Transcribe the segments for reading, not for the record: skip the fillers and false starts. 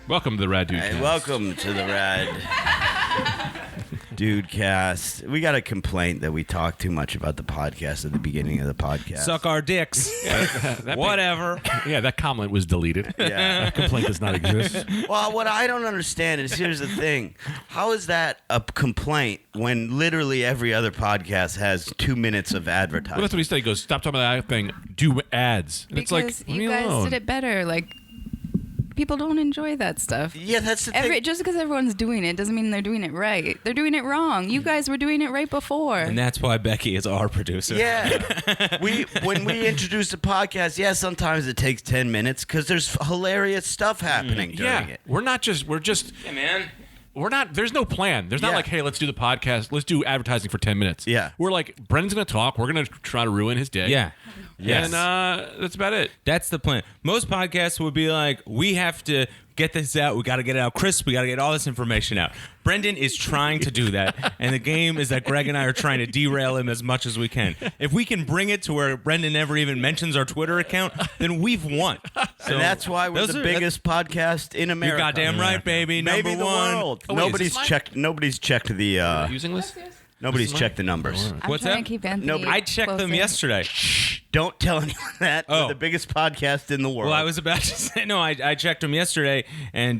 Welcome to the Rad Dude Hey, Cast. welcome to the Rad Dude Cast. We got a complaint that we talk too much about the podcast at the beginning of the podcast. Suck our dicks. Whatever. Yeah, that comment was deleted. Yeah. That complaint does not exist. Well, what I don't understand is here's the thing. How is that a complaint when literally every other podcast has 2 minutes of advertising? Well, that's what he said. He goes, stop talking about that thing. Do ads. And Because it's like, you leave me guys alone. did it better. Like, people don't enjoy that stuff. Yeah, that's the thing. Just because everyone's doing it doesn't mean they're doing it right. They're doing it wrong. You guys were doing it right before. And that's why Becky is our producer. Yeah. When we introduce the podcast, yeah, sometimes it takes 10 minutes because there's hilarious stuff happening during it. We're just, Yeah, man. we're not, there's no plan. There's not Yeah. like, hey, let's do the podcast. Let's do advertising for 10 minutes. Yeah. We're like, Brendan's going to talk. We're going to try to ruin his day. Yeah. Yes. And that's about it. That's the plan. Most podcasts would be like, we have to get this out. We got to get it out crisp. We got to get all this information out. Brendan is trying to do that. And the game is that Greg and I are trying to derail him as much as we can. If we can bring it to where Brendan never even mentions our Twitter account, then we've won. So And that's why we're those the are- biggest podcast in You're America. goddamn right, baby. Maybe Number the one. world. Oh, wait, is this Nobody's checked the. Using this? Nobody's mine? checked the numbers. I'm What's trying that? to keep Anthony Nobody- I checked them closer. yesterday. Don't tell anyone that. Oh. We're the biggest podcast in the world. Well, I was about to say, no, I checked them yesterday, and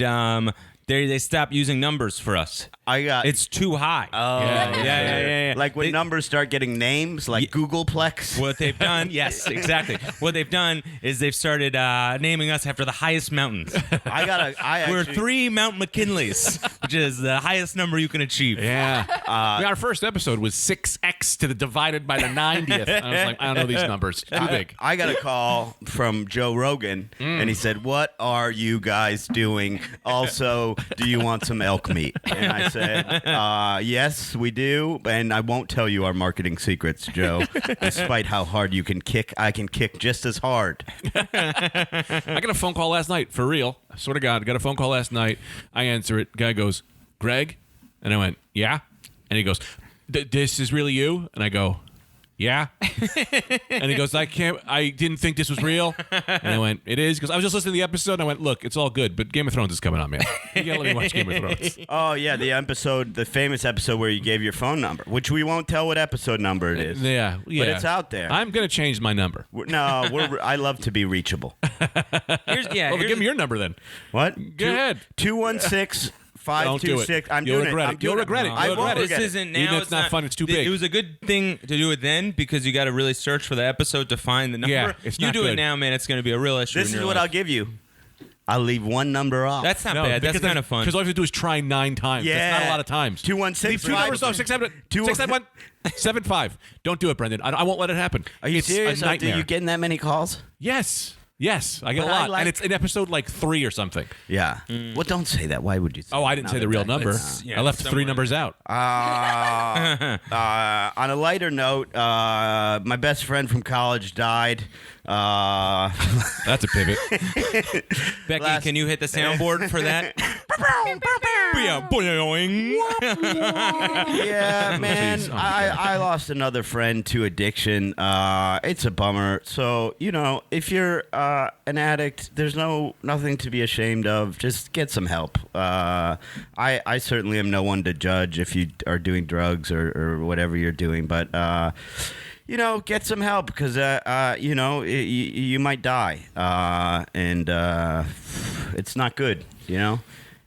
they stopped using numbers for us. It's too high. Oh, yeah. Like when numbers start getting names, like Googleplex. What they've done, yes, exactly. What they've done is they've started naming us after the highest mountains. We're actually- 3 Mount McKinleys, which is the highest number you can achieve. Yeah. Our first episode was 6x to the divided by the 90th. And I was like, I don't know these numbers. Too big. I got a call from Joe Rogan, and he said, "What are you guys doing? Also, do you want some elk meat?" And I said, "Yes, we do, and I won't tell you our marketing secrets, Joe. Despite how hard you can kick, I can kick just as hard." I got a phone call last night, for real. I swear to God, I got a phone call last night. I answer it. Guy goes, "Greg?" And I went, "Yeah." And he goes, "This is really you?" And I go, "Yeah." And he goes, I didn't think this was real. And I went, "It is." Because I was just listening to the episode, and I went, "Look, it's all good, but Game of Thrones is coming on, man. You gotta let me watch Game of Thrones." Oh yeah, the famous episode where you gave your phone number, which we won't tell what episode number it is. Yeah. But it's out there. I'm gonna change my number. I love to be reachable. Well, give me your number then. What? Go ahead. 216 Don't do it. 526. I'm You'll doing regret it. it. You'll regret it. I You'll won't regret it. regret This it. isn't now. Even if it's not fun, it's too big. It was a good thing to do it then because you got to really search for the episode to find the number. Yeah, it's you not do good. it now, man. It's going to be a real issue. This in is your what life. I'll give you. I'll leave one number off. That's not bad. That's kind of fun. Because all you have to do is try 9 times. Yeah. That's not a lot of times. 216 Leave 2 numbers off. 671 75. Don't do it, Brendan. I won't let it happen. Are you It's serious? a Are nightmare. you getting that many calls? Yes. I get But a I lot. like- And it's in episode like 3 or something. Yeah. Well, don't say that. Why would you say Oh, I that? didn't say the real number. yeah, I left 3 somewhere. numbers out. On a lighter note, my best friend from college died. That's a pivot. Becky, Last- can you hit the soundboard for that? Yeah, man. Jeez. Oh, I lost another friend to addiction. It's a bummer. So, if you're an addict, there's nothing to be ashamed of. Just get some help. I certainly am no one to judge if you are doing drugs or whatever you're doing, but get some help because you might die, and it's not good.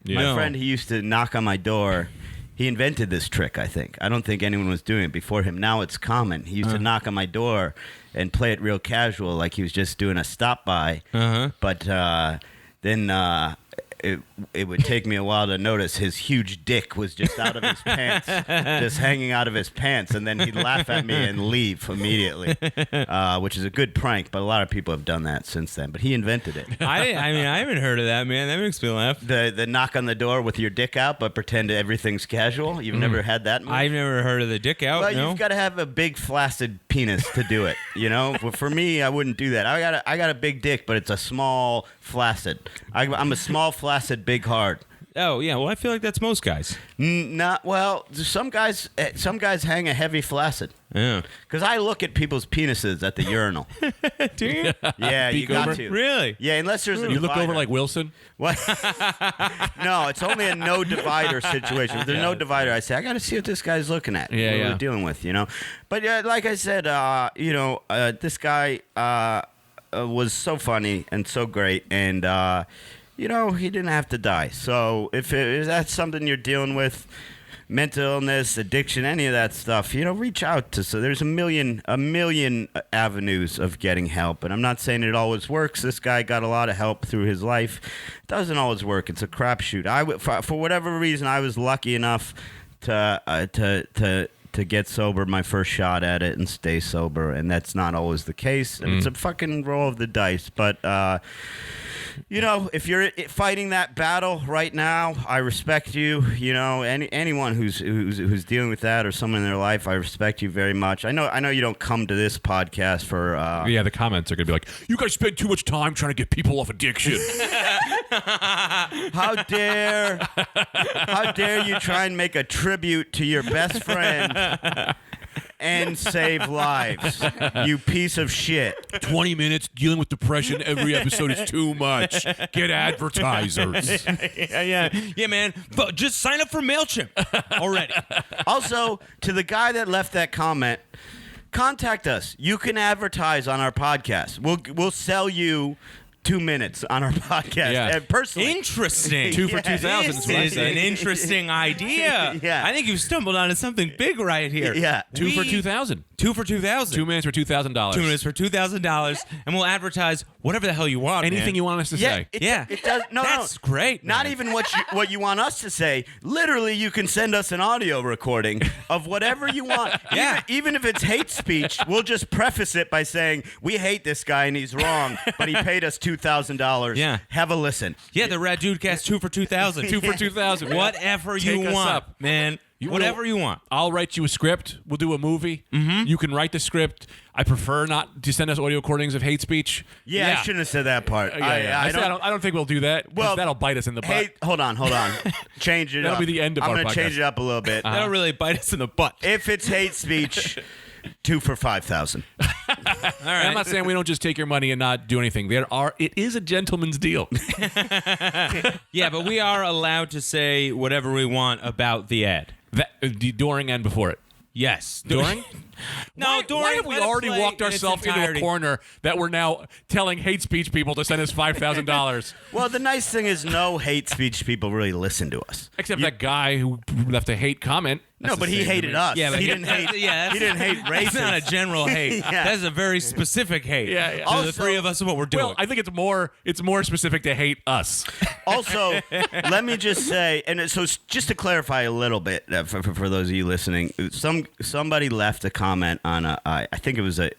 My friend, he used to knock on my door. He invented this trick, I think. I don't think anyone was doing it before him. Now it's common. He used to knock on my door and play it real casual, like he was just doing a stop by. But then it would take me a while to notice his huge dick was just out of his pants, just hanging out of his pants, and then he'd laugh at me and leave immediately, which is a good prank, but a lot of people have done that since then. But he invented it. I haven't heard of that, man. That makes me laugh. The knock on the door with your dick out, but pretend everything's casual. You've never had that move? I've never heard of the dick out. Well, no. you've got to have a big flaccid penis to do it. Well, for me, I wouldn't do that. I got a big dick, but it's a small flaccid. I'm a small flaccid, big hard. Oh yeah, well I feel like that's most guys. Not well. Some guys hang a heavy flaccid. Yeah. Because I look at people's penises at the urinal. Do you? Yeah, you Peek got over? to. Really? Yeah, unless there's a You look divider. over like Wilson. What? No, it's only a no divider situation. If there's no divider, I say I got to see what this guy's looking at. Yeah, what yeah. we're dealing with, But yeah, like I said, this guy was so funny and so great, and he didn't have to die. So if that's something you're dealing with, mental illness, addiction, any of that stuff, reach out to. So there's a million avenues of getting help, and I'm not saying it always works. This guy got a lot of help through his life. It doesn't always work. It's a crapshoot. For whatever reason, I was lucky enough to get sober, my first shot at it, and stay sober, and that's not always the case. And it's a fucking roll of the dice, but. If you're fighting that battle right now, I respect you. Anyone who's dealing with that or someone in their life, I respect you very much. I know you don't come to this podcast for. Yeah, the comments are gonna be like, "You guys spend too much time trying to get people off addiction." How dare you try and make a tribute to your best friend and save lives, you piece of shit. 20 minutes dealing with depression every episode is too much. Get advertisers. Yeah, man. But just sign up for MailChimp already. Also, to the guy that left that comment, contact us. You can advertise on our podcast. We'll sell you 2 minutes on our podcast. Yeah. Personally. Interesting. 2 for Yeah. 2,000. This is what I is say. an interesting idea. Yeah. I think you've stumbled onto something big right here. Yeah. 2 for 2,000. 2 for 2,000. 2 minutes for $2,000. 2 minutes for $2,000, and we'll advertise whatever the hell you want. Anything man. you want us to Yeah, say. it does. No, That's great. Not man. even what you want us to say. Literally, you can send us an audio recording of whatever you want. Yeah. Even if it's hate speech, we'll just preface it by saying we hate this guy and he's wrong, but he paid us $2,000. Yeah. Have a listen. Yeah, the Rad Dudecast 2 for 2,000. 2 for 2,000. Whatever Take you us want, up. man. Whatever you want. I'll write you a script. We'll do a movie. Mm-hmm. You can write the script. I prefer not to send us audio recordings of hate speech. Yeah, I shouldn't have said that part. I don't think we'll do that. Well, Well, that'll bite us in the butt. Hey, hold on. Change it That'll up. be the end of I'm our gonna podcast. change it up a little bit. That'll really bite us in the butt. If it's hate speech, 2 for 5,000. All And right. I'm not saying we don't just take your money and not do anything. It is a gentleman's deal. Yeah, but we are allowed to say whatever we want about the ad. During and before it. Yes. During? No, during. Why have we let it already play walked in its ourselves into a entirety. corner that we're now telling hate speech people to send us $5,000? Well, the nice thing is no hate speech people really listen to us. Except that guy who left a hate comment. No, That's but the he same to hated me. us. Yeah, but he didn't hate. Yeah, he didn't hate It's not a racists. general hate. Yeah. That's a very specific hate. Yeah, yeah. To Also- the three of us and what we're doing. Well, I think it's more specific to hate us. Also, let me just say, and so just to clarify a little bit for those of you listening, somebody left a comment on I think it was a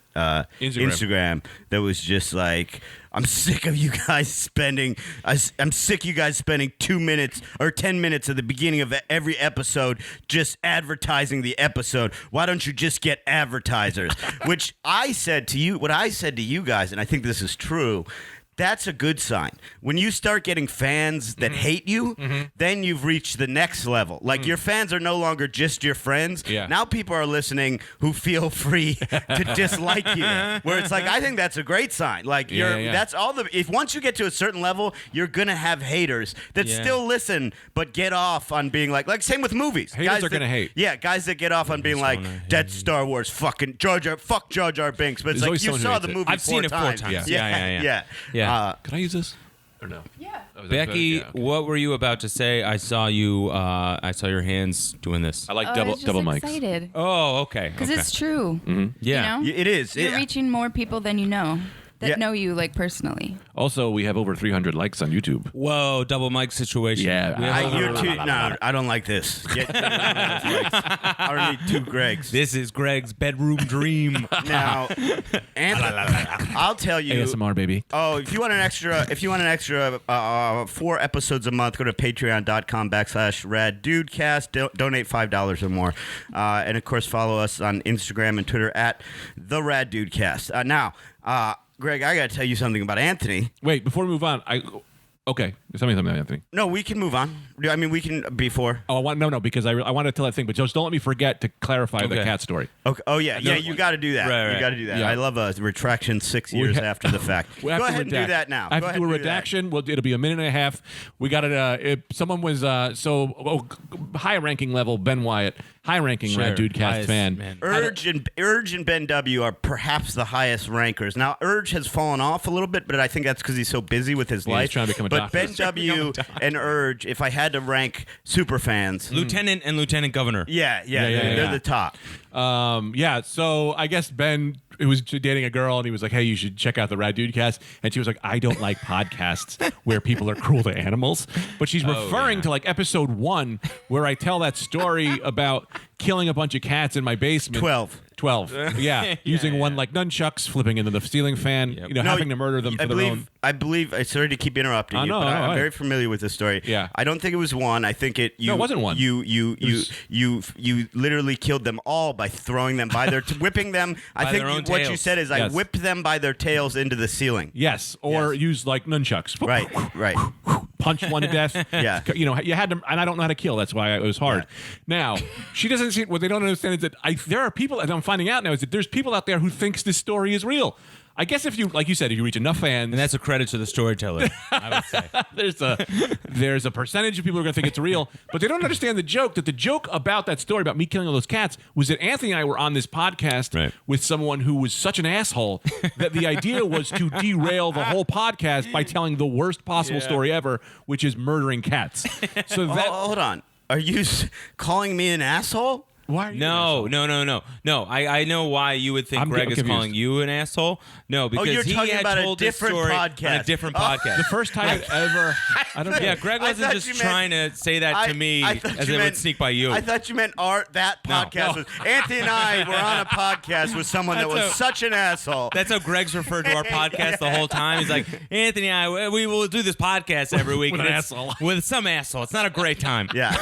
Instagram that was just like, I'm sick of you guys spending 2 minutes or 10 minutes at the beginning of every episode just advertising the episode. Why don't you just get advertisers? Which I said to you, what I said to you guys, and I think this is true. That's a good sign. When you start getting fans that hate you, then you've reached the next level. Like your fans are no longer just your friends. Yeah. Now people are listening who feel free to dislike you. Where it's like, I think that's a great sign. Like Yeah. that's all if once you get to a certain level, you're gonna have haters that Yeah. still listen but get off on being like same with movies. Haters Guys are gonna that- hate. Yeah, guys that get off on being like, that's Star Wars, fucking Jar Jar, fuck Jar Jar Binks. But it's There's like always you someone who saw hates the it. movie I've seen it 4 times. Yeah. Yeah. Can I use this? Or no? Yeah. Becky, Yeah, okay. what were you about to say? I saw you. I saw your hands doing this. I like I double was just double mics. excited Oh, okay. because okay. it's true. Yeah. You know? It is. You're Yeah. reaching more people than you know that Yeah. know you like personally. Also, we have over 300 likes on YouTube. Whoa, double mic situation. Yeah. We have I, over- you're too, no, I don't like this. I don't need 2 Gregs. This is Greg's bedroom dream. Now, Anthony, I'll tell you. ASMR, baby. Oh, if you want an extra 4 episodes a month, go to patreon.com/raddudecast. Donate $5 or more, and of course follow us on Instagram and Twitter at the Raddudecast. Now, Greg, I got to tell you something about Anthony. Wait, before we move on, Okay, tell me something, Anthony. No, we can move on. I mean, we can before. Oh, no, because I want to tell that thing, but just don't let me forget to clarify the cat story. Okay. Oh yeah, you got to do that. Right. You got to do that. Yeah. I love a retraction 6 years after the fact. We have Go to ahead and do redact. that now. I have Go to ahead do a and that. redaction. Well, it'll be a minute and a half. We got it. Someone was high-ranking level Ben Wyatt, high-ranking Rad Dude Cast Highest, fan. man. Urge and Ben W are perhaps the highest rankers. Now, Urge has fallen off a little bit, but I think that's because he's so busy with his Yeah, life. he's trying to become a but doctor. Ben W and Urge, if I had to rank super fans, Lieutenant and Lieutenant Governor. yeah, yeah. they're the top. So I guess Ben was dating a girl, and he was like, "Hey, you should check out the Rad Dude Cast." And she was like, "I don't like podcasts where people are cruel to animals." But she's referring to like episode 1, where I tell that story about killing a bunch of cats in my basement. 12. Yeah, using one like nunchucks, flipping into the ceiling fan, having to murder them for their own. I believe. I sorry to keep interrupting you, no, but no, I'm no. very familiar with this story. Yeah. I don't think it was one. I think it. No, it wasn't one. You literally killed them all by throwing them by their whipping them. I By think their own what you tails. said is I Yes. whipped them by their tails into the ceiling. Yes, or Yes. use like nunchucks. Right. Punch one to death. Yeah. You had to, and I don't know how to kill. That's why it was hard. Now, she doesn't see what they don't understand is that there are people, and I'm finding out now, is that there's people out there who thinks this story is real. I guess if you, like you said, if you reach enough fans, And that's a credit to the storyteller, I would say. there's a percentage of people who are going to think it's real, but they don't understand the joke. That the joke about that story about me killing all those cats was that Anthony and I were on this podcast with someone who was such an asshole that the idea was to derail the whole podcast by telling the worst possible story ever, which is murdering cats. So that Hold on. Are you calling me an asshole? why are you No. an asshole? No. I know why you would think I'm Greg is confused. calling you an asshole. No, because you're he talking had about a told this different story on podcast. a different Oh. podcast. The first time I've ever, I don't know. Yeah, Greg I wasn't thought just you meant- trying to say that to me I thought as you it meant- would sneak by you. I thought you meant that podcast was. Anthony and I were on a podcast with someone that was such an asshole. That's how Greg's referred to our podcast the whole time. He's like, Anthony and I, we will do this podcast every week. With and an it's- asshole. With some asshole. It's not a great time. Yeah.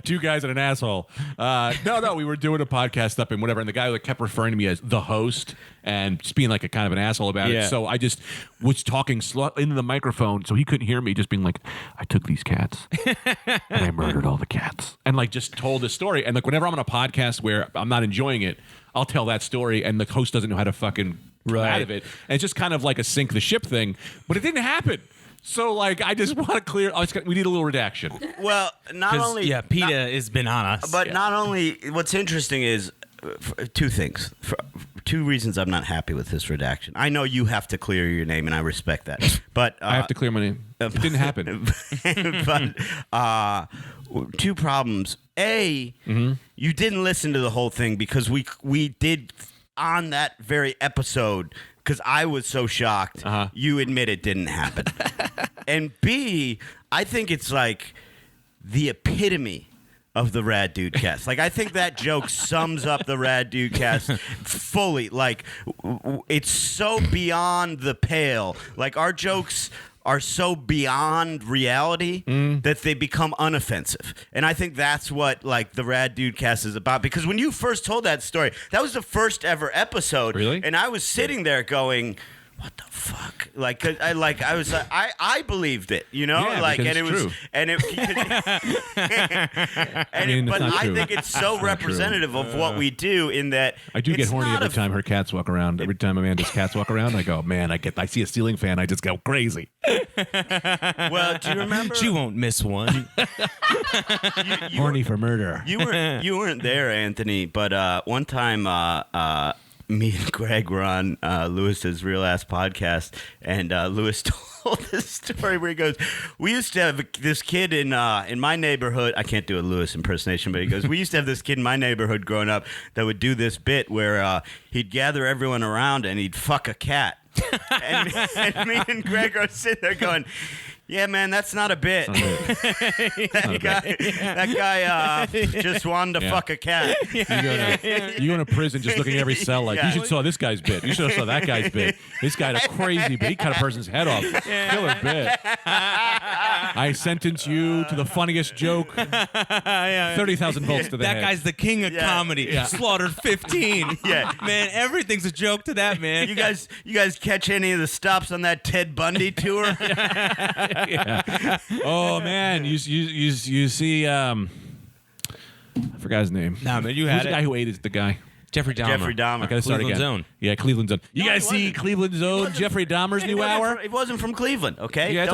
Two guys and an asshole. No, we were doing a podcast up and whatever, and the guy like kept referring to me as the host and just being like a kind of an asshole about Yeah. it. So I just was talking into the microphone so he couldn't hear me, just being like, I took these cats and I murdered all the cats, and like just told the story. And like whenever I'm on a podcast where I'm not enjoying it, I'll tell that story, and the host doesn't know how to fucking come out of it. And it's just kind of like a sink the ship thing, but it didn't happen. So like I just want to clear. We need a little redaction. Well, not 'Cause, only PETA has been on us. But not only, what's interesting is two things. For 2 reasons I'm not happy with this redaction. I know you have to clear your name, and I respect that. But I have to clear my name. It didn't happen. but 2 problems. A, you didn't listen to the whole thing because we did on that very episode. Because I was so shocked, you admit it didn't happen. And B, I think it's like the epitome of the Rad Dude Cast. Like, I think that joke sums up the Rad Dude Cast fully. Like, it's so beyond the pale. Like, our jokes are so beyond reality that they become unoffensive. And I think that's what like the Rad Dude Cast is about. Because when you first told that story, that was the first ever episode. Really? And I was sitting there going, what the fuck? Like, 'cause I was like, I believed it, you know, Yeah, like, because and it it's was, true. and it, It's but not I true. think it's so not true. representative of what we do in that I do get it's horny not every time her cats walk around. Every time Amanda's cats walk around, I go, man, I see a ceiling fan, I just go crazy. Well, do you remember? She won't miss one. Horny for murder. You weren't there, Anthony, but one time me and Greg were on Lewis's Real Ass podcast, and Lewis told this story where he goes, we used to have this kid in my neighborhood. I can't do a Lewis impersonation, but he goes, we used to have this kid in my neighborhood growing up that would do this bit where he'd gather everyone around and he'd fuck a cat. and me and Greg are sitting there going, yeah, man, that's not a bit. That guy just wanted to fuck a cat. You go to prison just looking at every cell like, Yeah. you should saw this guy's bit. You should have saw that guy's bit. This guy had a crazy bit. He cut a person's head off. Killer bit. I sentence you to the funniest joke. 30,000 volts to the That head. guy's the king of comedy. Yeah. Slaughtered 15. Yeah. Man, everything's a joke to that man. You guys catch any of the stops on that Ted Bundy tour? Yeah. Oh man, you see I forgot his name. Nah, man, you Who's had the it. guy who ate the guy? Jeffrey Dahmer. Jeffrey Dahmer. I gotta start Cleveland again. Zone. Yeah, Cleveland Zone. You No, guys he see wasn't. Cleveland Zone, Jeffrey Dahmer's new hour? It wasn't from Cleveland, okay? Yeah,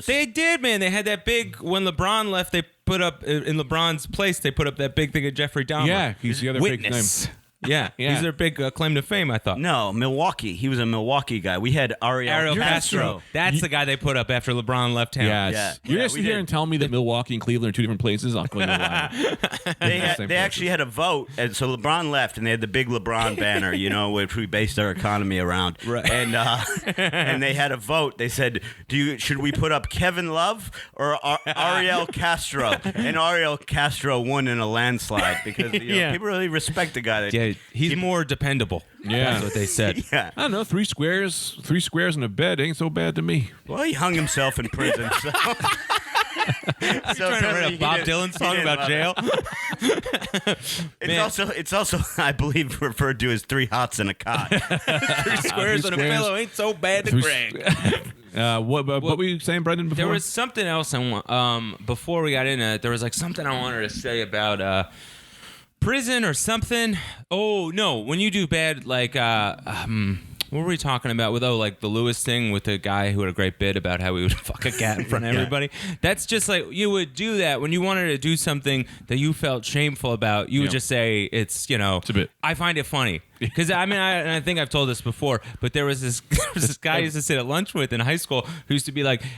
They did, man. They had that big when LeBron left. They put up in LeBron's place. They put up that big thing of Jeffrey Dahmer. Yeah, he's the other big Witness. name. Yeah, Yeah. he's their big claim to fame. I thought. No, Milwaukee. He was a Milwaukee guy. We had Ariel Castro. That's the guy they put up after LeBron left town. Yes. Yeah. You're Yeah, gonna sit we here did. and tell me that Milwaukee and Cleveland are two different places? I'll call you a liar. They actually had a vote, and so LeBron left, and they had the big LeBron banner, which we based our economy around. Right. And they had a vote. They said, should we put up Kevin Love or Ariel Castro? And Ariel Castro won in a landslide because Yeah. people really respect the guy. Yeah, he's more dependable. Yeah. That's what they said. Yeah. I don't know, three squares in a bed ain't so bad to me. Well, he hung himself in prison. So. Trying to write apparently a he Bob didn't- Dylan he song didn't about love jail. it. It's also I believe referred to as 3 hots and a cot. 3 squares on a squares. pillow ain't so bad to Three- Greg. What were you saying, Brendan, before? There was something else I want. Before we got into it, there was like something I wanted to say about prison or something. Oh no, when you do bad, like what were we talking about with like the Lewis thing with the guy who had a great bit about how he would fuck a cat in front of everybody? That's just like you would do that when you wanted to do something that you felt shameful about. You would Yeah. just say it's a bit. I find it funny. Because I think I've told this before, but there was this guy I used to sit at lunch with in high school who used to be like, he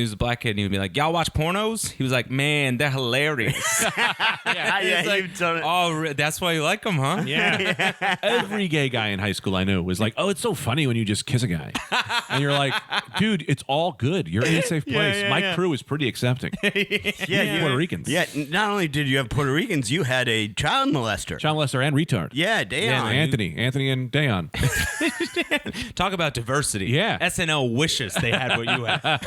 was a black kid, and he would be like, "Y'all watch pornos?" He was like, "Man, they're hilarious." yeah, It's like, you've done it. oh, that's why you like them, huh? Yeah. Every gay guy in high school I knew was like, "Oh, it's so funny when you just kiss a guy," and you're like, "Dude, it's all good. You're in a safe place." My crew is pretty accepting. Yeah, Puerto Ricans. Yeah, not only did you have Puerto Ricans, you had a child molester. John Lester and retard. Yeah, Dayon. Anthony and Dayon. Talk about diversity. Yeah. SNL wishes they had what you had.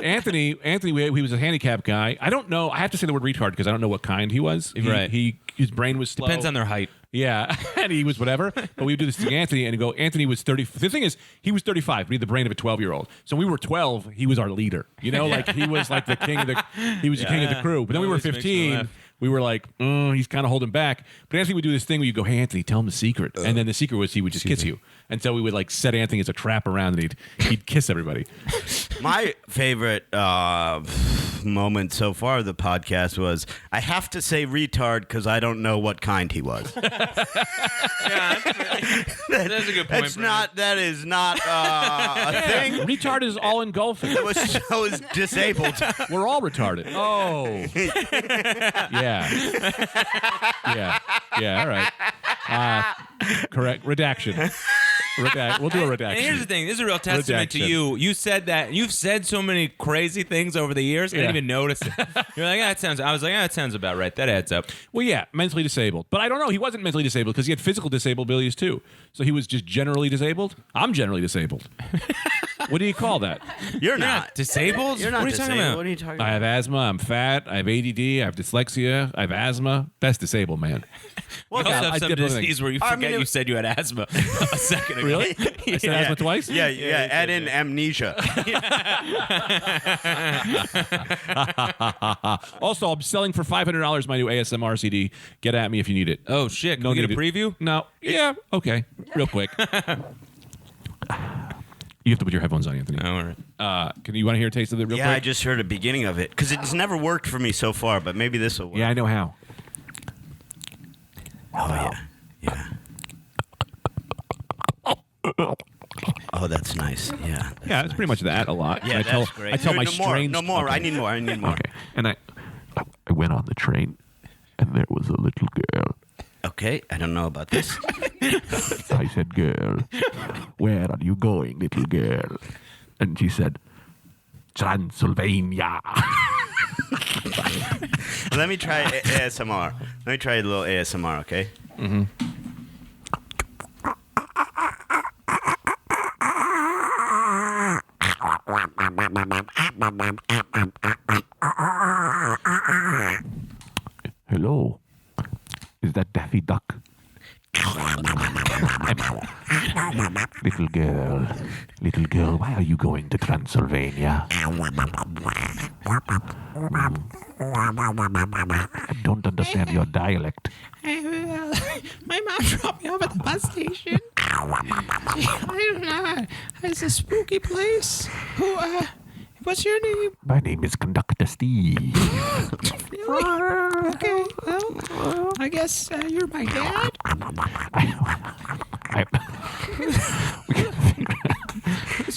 Anthony, he was a handicapped guy. I don't know. I have to say the word retard because I don't know what kind he was. Right. His brain was slow. Depends on their height. Yeah, and he was whatever. But we would do this to Anthony, and he'd go, Anthony was 30. The thing is, he was 35, but he had the brain of a 12-year-old. So when we were 12, he was our leader. Like he was like the king of the. He was the king of the crew. But then we were Always makes me 15. laugh. We were like, he's kind of holding back. But Anthony would do this thing where you go, "Hey, Anthony, tell him the secret," and then the secret was he would just kiss you. And so we would like set Anthony as a trap around, and he'd kiss everybody. My favorite moment so far of the podcast was I have to say retard because I don't know what kind he was. Yeah, that's a good point. That is not a thing. Retard is all engulfing. I was disabled. We're all retarded. Oh. Yeah. Yeah. All right. Correct. Redaction. We'll do a redaction. And here's the thing. This is a real testament to you. You said that. You've said so many crazy things over the years. I didn't even notice it. You're like, that sounds. I was like, that sounds about right. That adds up. Well, yeah, mentally disabled. But I don't know. He wasn't mentally disabled because he had physical disabilities too. So he was just generally disabled. I'm generally disabled. What do you call that? You're not. Disabled? You're not what are you disabled. talking about? What are you talking I about? have asthma. I'm fat. I have ADD. I have dyslexia. I have asthma. That's disabled, man. You also I have some did one thing. disease where you I forget mean, you said you had asthma a second ago. Really? I said asthma twice? Yeah. Add in amnesia. Also, I'm selling for $500 my new ASMR CD. Get at me if you need it. Oh shit! Can we get a need it. preview? No. Yeah. Okay. Real quick. You have to put your headphones on, Anthony. Oh, all right. Can you want to hear a taste of it real Yeah, I quick? just heard the beginning of it because it's never worked for me so far, but maybe this will work. Yeah, I know how. Oh yeah. Oh, that's nice. Yeah. Yeah, it's pretty much that a lot. Yeah, I tell, that's great. I tell my no more. strange. No more. Okay. I need more. I need more. Okay. And I went on the train, and there was a little girl. Okay, I don't know about this. I said, "Girl, where are you going, little girl?" And she said, "Transylvania." Let me try ASMR. Let me try a little ASMR, okay? Mm-hmm. Hello, is that Daffy Duck? Little girl, why are you going to Transylvania? I don't understand your dialect. My mom dropped me off at the bus station. I don't know. It's a spooky place. What's your name? My name is Conductor Steve. Really? Okay, well, I guess you're my dad.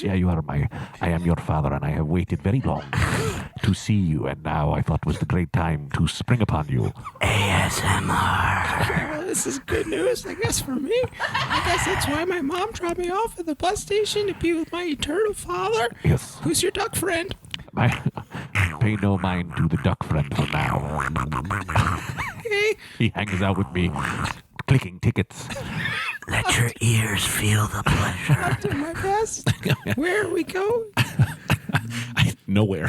Yeah, I am your father, and I have waited very long to see you, and now I thought was the great time to spring upon you. ASMR. Well, this is good news, I guess, for me. I guess that's why my mom dropped me off at the bus station to be with my eternal father. Yes. Who's your duck friend? Pay no mind to the duck friend for now. Okay. He hangs out with me, clicking tickets. Let your ears feel the pleasure. I'll do my best. Where are we going? Nowhere.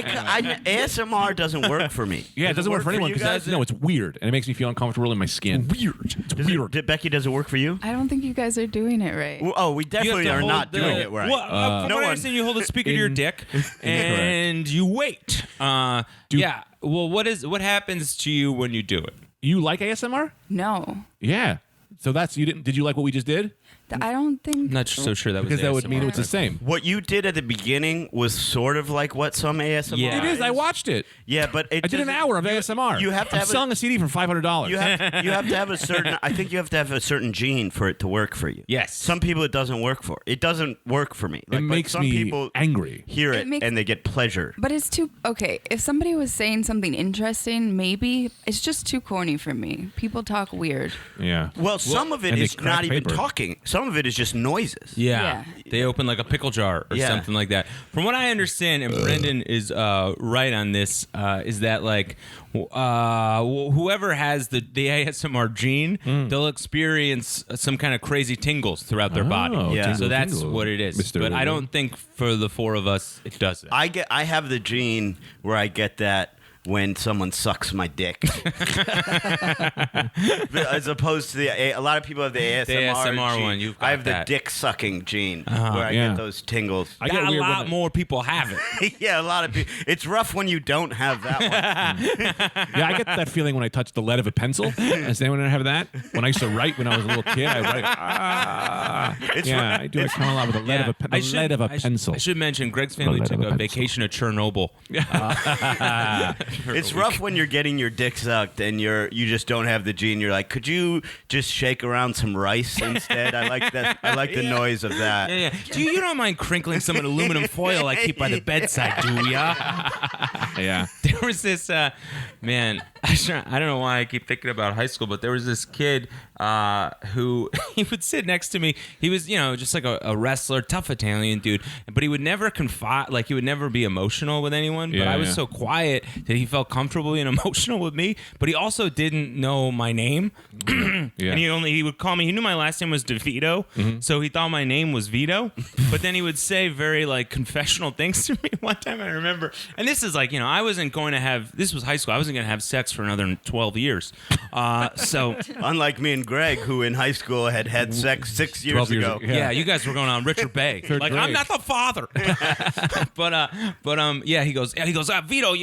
ASMR doesn't work for me. Yeah, it doesn't work for anyone you because guys? no, it's weird and it makes me feel uncomfortable in my skin. Weird. It's weird. Becky, does it work for you? I don't think you guys are doing it right. Oh, we You have definitely to are hold not doing it right. Well, from no what I one- understand, you hold a speaker to your dick and you wait. Yeah. Well, what happens to you when you do it? You like ASMR? No. Yeah. So did you like what we just did? I don't think. I'm not so sure that was Because that would mean ASMR. it's the same. What you did at the beginning was sort of like what some ASMR Yeah. It is. I watched it. Yeah, but it I did an doesn't- hour of ASMR. you have to I'm have a- selling a CD for $500. You have to have a certain. I think you have to have a certain gene for it to work for you. Yes. Some people it doesn't work for. It doesn't work for me. It But makes some me people angry. hear it, It makes- and they get pleasure. But it's too. Okay, if somebody was saying something interesting, maybe it's just too corny for me. People talk weird. Yeah. Well, some of it and they is crack not even paper. talking. Some of it is just noises. Yeah. Yeah. They open like a pickle jar or Yeah. something like that. From what I understand, and Brendan is right on this, is that like whoever has the ASMR gene, they'll experience some kind of crazy tingles throughout their body. Oh, Yeah. tingle, So that's tingle, what it is. Mr. But I don't think for the four of us it does that. I have the gene where I get that when someone sucks my dick, as opposed to a lot of people have the ASMR, gene. one, you've got I have that. the dick sucking gene where I Yeah. get those tingles. I get a weird lot when more people have it. Yeah, a lot of people. It's rough when you don't have that one. Yeah, I get that feeling when I touch the lead of a pencil. Does anyone have that? When I used to write when I was a little kid, I write. Yeah, I do. I kind of a lot with the lead of a, the lead of a pencil. I should mention Greg's family lead took of a a pencil. vacation to Chernobyl. It's rough when you're getting your dick sucked and you just don't have the gene. You're like, could you just shake around some rice instead? I like that. I like the noise of that. Yeah, yeah. You don't mind crinkling some aluminum foil I keep by the bedside, do ya? Yeah. There was this man. I don't know why I keep thinking about high school, but there was this kid who he would sit next to me. He was, just like a wrestler, tough Italian dude, but he would never confide. Like he would never be emotional with anyone. But Yeah, I was yeah. so quiet that he felt comfortable being emotional with me. But he also didn't know my name, Yeah. and he would call me. He knew my last name was DeVito, so he thought my name was Vito. But then he would say very like confessional things to me. One time I remember, and this is like I wasn't going to have. This was high school. I wasn't going to have sex for another 12 years. So Unlike me and Greg, who in high school had sex 6 years 12 years ago. ago. yeah, you guys were going on Richard Bay. Third Like grade. I'm not the father. but yeah, he goes, Vito,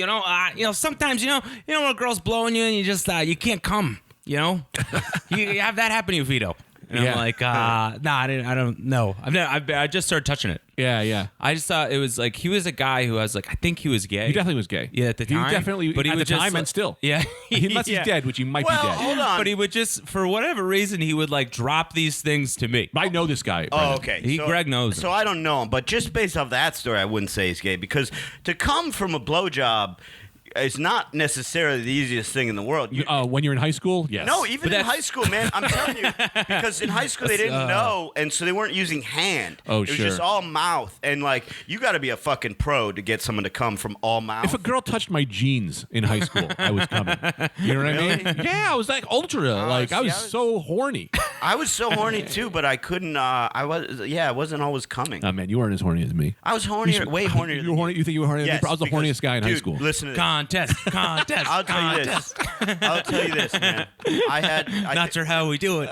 sometimes when a girl's blowing you and you just you can't come, you have that happen to you, Vito. And Yeah. I'm like, nah, I don't know. I just started touching it. Yeah, yeah. I just thought it was like he was a guy who I was like, I think he was gay. He definitely was gay. Yeah, at the time. He definitely, but he at would the just time like- and still. Yeah. Unless Yeah. he's dead, which he might Well, be dead. hold on. But he would just, for whatever reason, he would like drop these things to me. I know this guy. Oh, Brendan. okay. Greg knows him. So I don't know him, but just based off that story, I wouldn't say he's gay because to come from a blowjob is not necessarily the easiest thing in the world. When you're in high school, yes. No, even But in that's- high school, man. I'm telling you, because in high school they didn't know, and so they weren't using hand. Oh, it was sure. just all mouth, and like you got to be a fucking pro to get someone to come from all mouth. If a girl touched my jeans in high school, I was coming. You know what I mean? Yeah, I was like ultra. I see, I was was- so horny. I was so horny too, but I couldn't. I wasn't always coming. Oh man, you weren't as horny as me. I was hornier, way hornier. You were horny. You think you were hornier? Yes, I was the because- horniest guy in high dude, school. Listen to this. Contest. I'll tell you this. I'll tell you this, man. Not sure how we do it.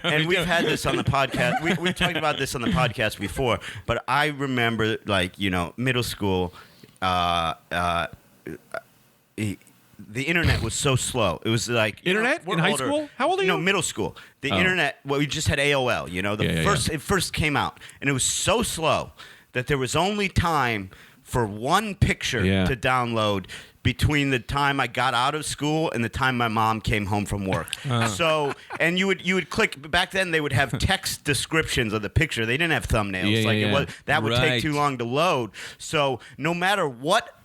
And we've had this on the podcast. We've talked about this on the podcast before. But I remember, like, middle school. The internet was so slow. It was like Internet we're in high older. school? How old are you? No, middle school. The internet. Well, we just had AOL. It first came out, and it was so slow that there was only time for one picture to download between the time I got out of school and the time my mom came home from work. So, and you would click. Back then, they would have text descriptions of the picture. They didn't have thumbnails. That would take too long to load. So, no matter what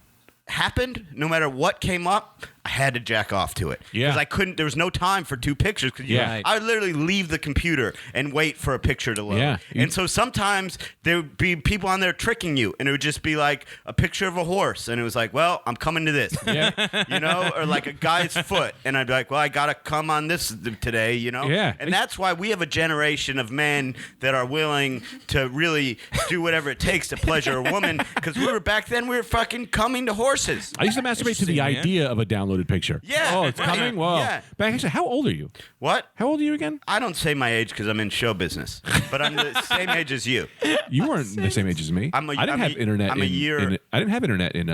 happened, no matter what came up, I had to jack off to it. Yeah. Because I couldn't, there was no time for two pictures. Because I would literally leave the computer and wait for a picture to load. Yeah. And so sometimes there would be people on there tricking you, and it would just be like a picture of a horse. And it was like, well, I'm coming to this. Yeah. Or like a guy's foot. And I'd be like, well, I got to come on this today, Yeah. And that's why we have a generation of men that are willing to really do whatever it takes to pleasure a woman. Because back then, we were fucking coming to horses. I used to masturbate to the man. idea of a downloaded picture. Yeah, Oh, it's right. coming? Whoa. Yeah. But actually, how old are you? What? How old are you again? I don't say my age because I'm in show business, but I'm the same age as you. You weren't the same age as me. I didn't have internet. I'm a year. I didn't have internet in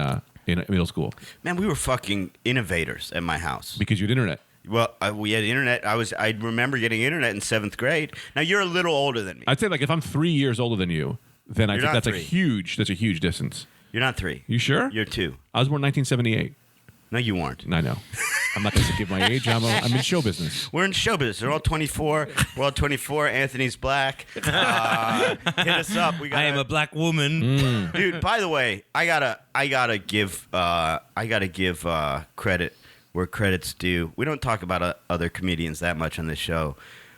middle school Man, we were fucking innovators at my house. because you had internet. Well, we had internet. I remember getting internet in 7th grade. Now you're a little older than me. I'd say like if I'm 3 years older than you, then I You're think not that's three. that's a huge distance. You're not 3. You sure? You're 2. I was born 1978. No, you weren't. I know. I'm not going to give my age. I'm in show business. We're in show business. They're all 24. We're all 24. Anthony's black. Hit us up. I am a black woman. Dude. By the way, I gotta give credit where credit's due. We don't talk about other comedians that much on this show,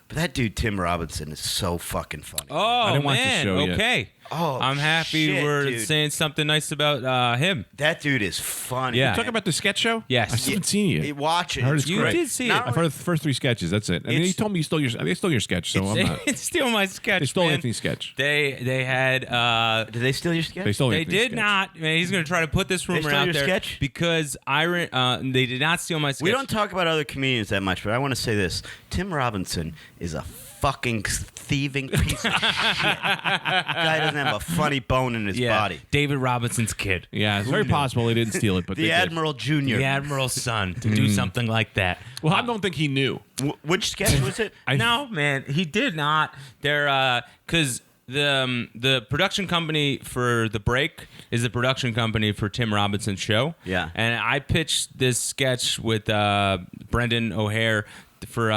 but that dude Tim Robinson is so fucking funny. Oh, didn't watch the man. show yet. Okay. Oh, I'm happy shit, we're dude. saying something nice about him. That dude is funny. Yeah. man. Talk about the sketch show? Yes. I still haven't seen it yet. Watch it. I heard It's it's You great. did see it. Not I've heard the first 3 sketches. That's it. I mean, he It's- told me they stole your sketch, so I'm not. It's still my sketch. They stole man. Anthony's sketch. They had Did they steal your sketch? They stole They Anthony's did sketch. not. Man, he's going to try to put this rumor stole out your there sketch? because they did not steal my sketch. We don't talk about other comedians that much, but I want to say this: Tim Robinson is a fucking thieving piece of shit. Guy doesn't have a funny bone in his body. David Robinson's kid. Yeah, it's very possible they didn't steal it, but The they did. Admiral Jr. The Admiral's son to do something like that. Well, I don't think he knew. Which sketch was it? No, man, he did not. They're because the production company for The Break is the production company for Tim Robinson's show. Yeah. And I pitched this sketch with Brendan O'Hare for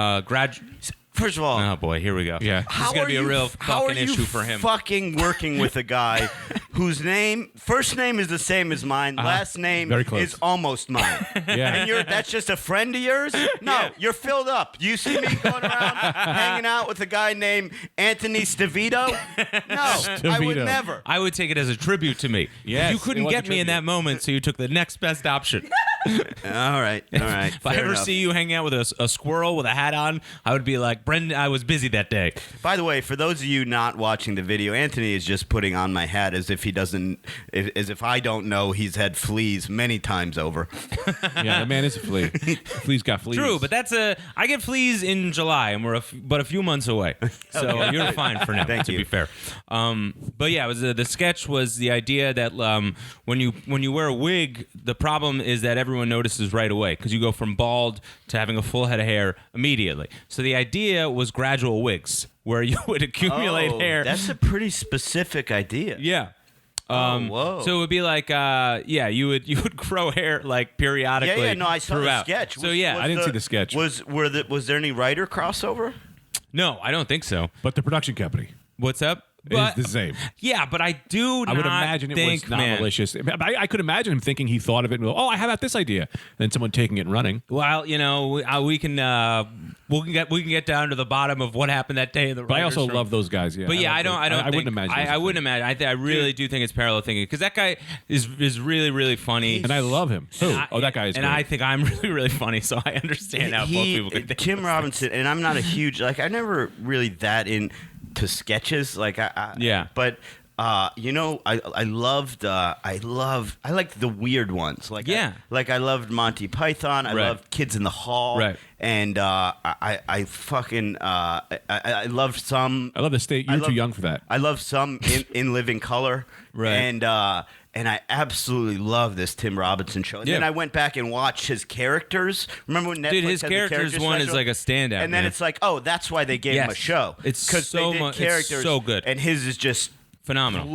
First of all, Oh boy, here we go. Yeah. This is gonna be a real fucking issue for him. Fucking working with a guy whose first name is the same as mine, last name Very close. is almost mine. Yeah. And that's just a friend of yours? No, you're filled up. You see me going around hanging out with a guy named Anthony Stavito? No, I would Stavito. never. I would take it as a tribute to me. Yes, You it couldn't was a get me in tribute. that moment, so you took the next best option. All right. If I fair ever enough. see you hanging out with a squirrel with a hat on, I would be like, Brendan, I was busy that day. By the way, for those of you not watching the video, Anthony is just putting on my hat as if as if I don't know he's had fleas many times over. Yeah, the man is a flea. Flea's got fleas. True, but I get fleas in July, and we're but a few months away, so you're fine for now. Thank to you. be fair, but yeah, it was the sketch was the idea that when you wear a wig, the problem is that everyone notices right away because you go from bald to having a full head of hair immediately. So the idea was gradual wigs where you would accumulate hair. That's a pretty specific idea. Yeah. Whoa. So it would be like, you would grow hair like periodically. Yeah, no, I saw throughout. the sketch. So yeah, I didn't see the sketch. Was there any writer crossover? no, I don't think so. But the production company What's up? is the same. Yeah, but I do. I would imagine it was not malicious. I could imagine him thinking he thought of it and go, "Oh, I have this idea," and then someone taking it and running. Well, we can get down to the bottom of what happened that day in the. But I writers' also room. love those guys. Yeah, But yeah, I I wouldn't imagine. I wouldn't imagine. I really do think it's parallel thinking because that guy is really really funny. and I love him. Who? That guy is. And great. I think I'm really really funny, so I understand how both people could think. Tim Robinson, and I'm not a huge I'm never really that into sketches. Yeah. But I liked the weird ones. Like I loved Monty Python. I loved Kids in the Hall. Right. And I fucking I loved some. I love the state. You're too young for that. I love some in Living Color. Right. And I absolutely love this Tim Robinson show. And then I went back and watched his characters. Remember when Netflix Dude, his had the characters character one special? is like a standout. And then it's like, oh, that's why they gave him a show. It's because so they did much. characters, It's so good. and his is just phenomenal.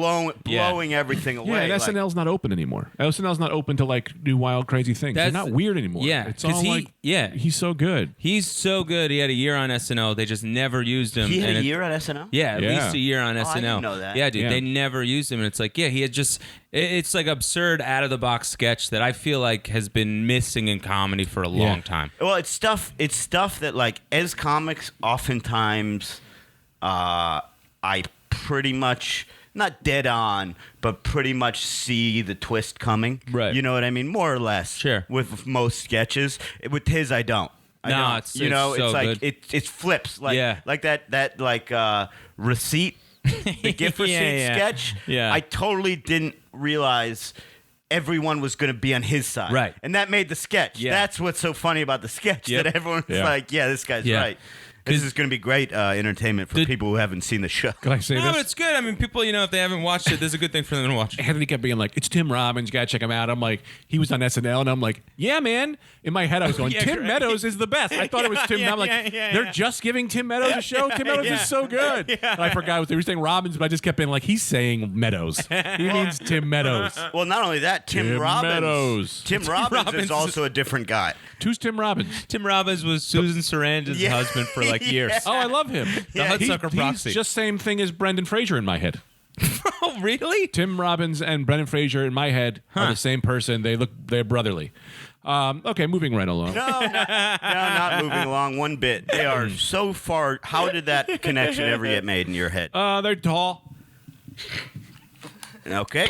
blowing everything away. Yeah, and like- SNL's not open anymore. SNL's not open to like do wild, crazy things. They're That's- not weird anymore. yeah, it's 'cause all he- he's so good. He's so good. He had a year on SNL. They just never used him. He had and a year on SNL. Yeah, at Yeah. least a year on SNL. I didn't know that. Yeah, dude, Yeah. they never used him, and it's like, he had just. It's like absurd, out of the box sketch that I feel like has been missing in comedy for a long time. Well, it's stuff. It's stuff that, like, as comics, oftentimes, I pretty much not dead on, but pretty much see the twist coming. Right. You know what I mean? More or less. Sure. With most sketches, with his, I don't. I No, don't. it's- you know, it's so like good. it flips like Yeah. like that receipt, the gift receipt Yeah. sketch. Yeah. I totally didn't realize everyone was going to be on his side. Right. And that made the sketch. Yeah. That's what's so funny about the sketch, Yep. that everyone's Yeah. like, yeah, this guy's Yeah. right. This is going to be great entertainment for Did- people who haven't seen the show. Can I say No, this? but it's good. I mean, people, if they haven't watched it, there's a good thing for them to watch. Anthony kept being like, "It's Tim Robbins. You gotta check him out." I'm like, "He was on SNL," and I'm like, "Yeah, man." In my head, I was going, Yeah, "Tim great. Meadows is the best." I thought it was Tim. Yeah, I'm like, yeah. "They're just giving Tim Meadows a show. Tim Meadows is so good." And I forgot what they were saying Robbins, but I just kept being like, "He's saying Meadows. He means Tim Meadows." Well, not only that, Tim Tim Robbins. Meadows. Tim Robbins Robbins is also a different guy. Who's Tim Robbins? Tim Robbins was Susan Sarandon's Yeah. husband for like years. Oh, I love him. The Hudsucker Proxy. He's just same thing as Brendan Fraser in my head. Oh, really? Tim Robbins and Brendan Fraser in my head are the same person. They're brotherly. Okay, moving right along. No, not moving along one bit. They are so far. How did that connection ever get made in your head? They're tall. Okay.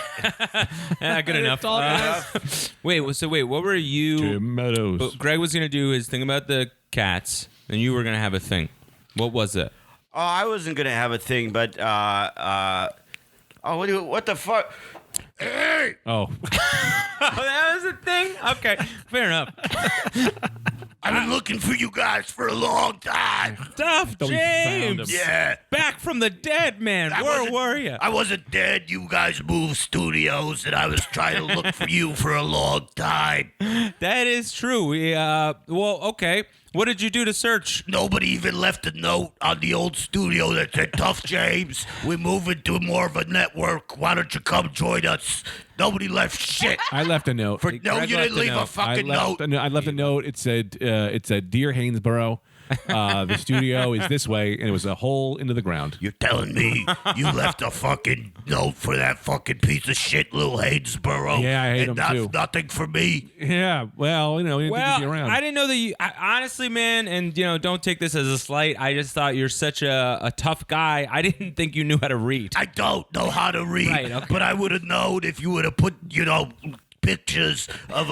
Yeah, good enough. Tall guys. Wait, what were you? Tim Meadows. But Greg was gonna do his thing about the cats, and you were gonna have a thing. What was it? Oh, I wasn't gonna have a thing, but what the fuck? Hey! Oh, Oh, that was a thing. Okay, fair enough. I've been looking for you guys for a long time. Stuff, Thought we found James. him. Yeah. Back from the dead, man. Where wasn't- were you? I wasn't dead. You guys moved studios, and I was trying to look for you for a long time. That is true. We okay. What did you do to search? Nobody even left a note on the old studio that said, "Tough James, we're moving to more of a network. Why don't you come join us?" Nobody left shit. I left a note. No, Greg you left didn't a leave a note. fucking note. I left a note. It said Dear Haynesboro. The studio is this way, and it was a hole into the ground. You're telling me you left a fucking note for that fucking piece of shit, Lil Haynesboro? Yeah, I hate and him too. Nothing for me. Yeah, well, we didn't think you'd be around. I didn't know that you. Honestly, man, and don't take this as a slight. I just thought you're such a tough guy. I didn't think you knew how to read. I don't know how to read, Right, okay. but I would have known if you would have put, pictures of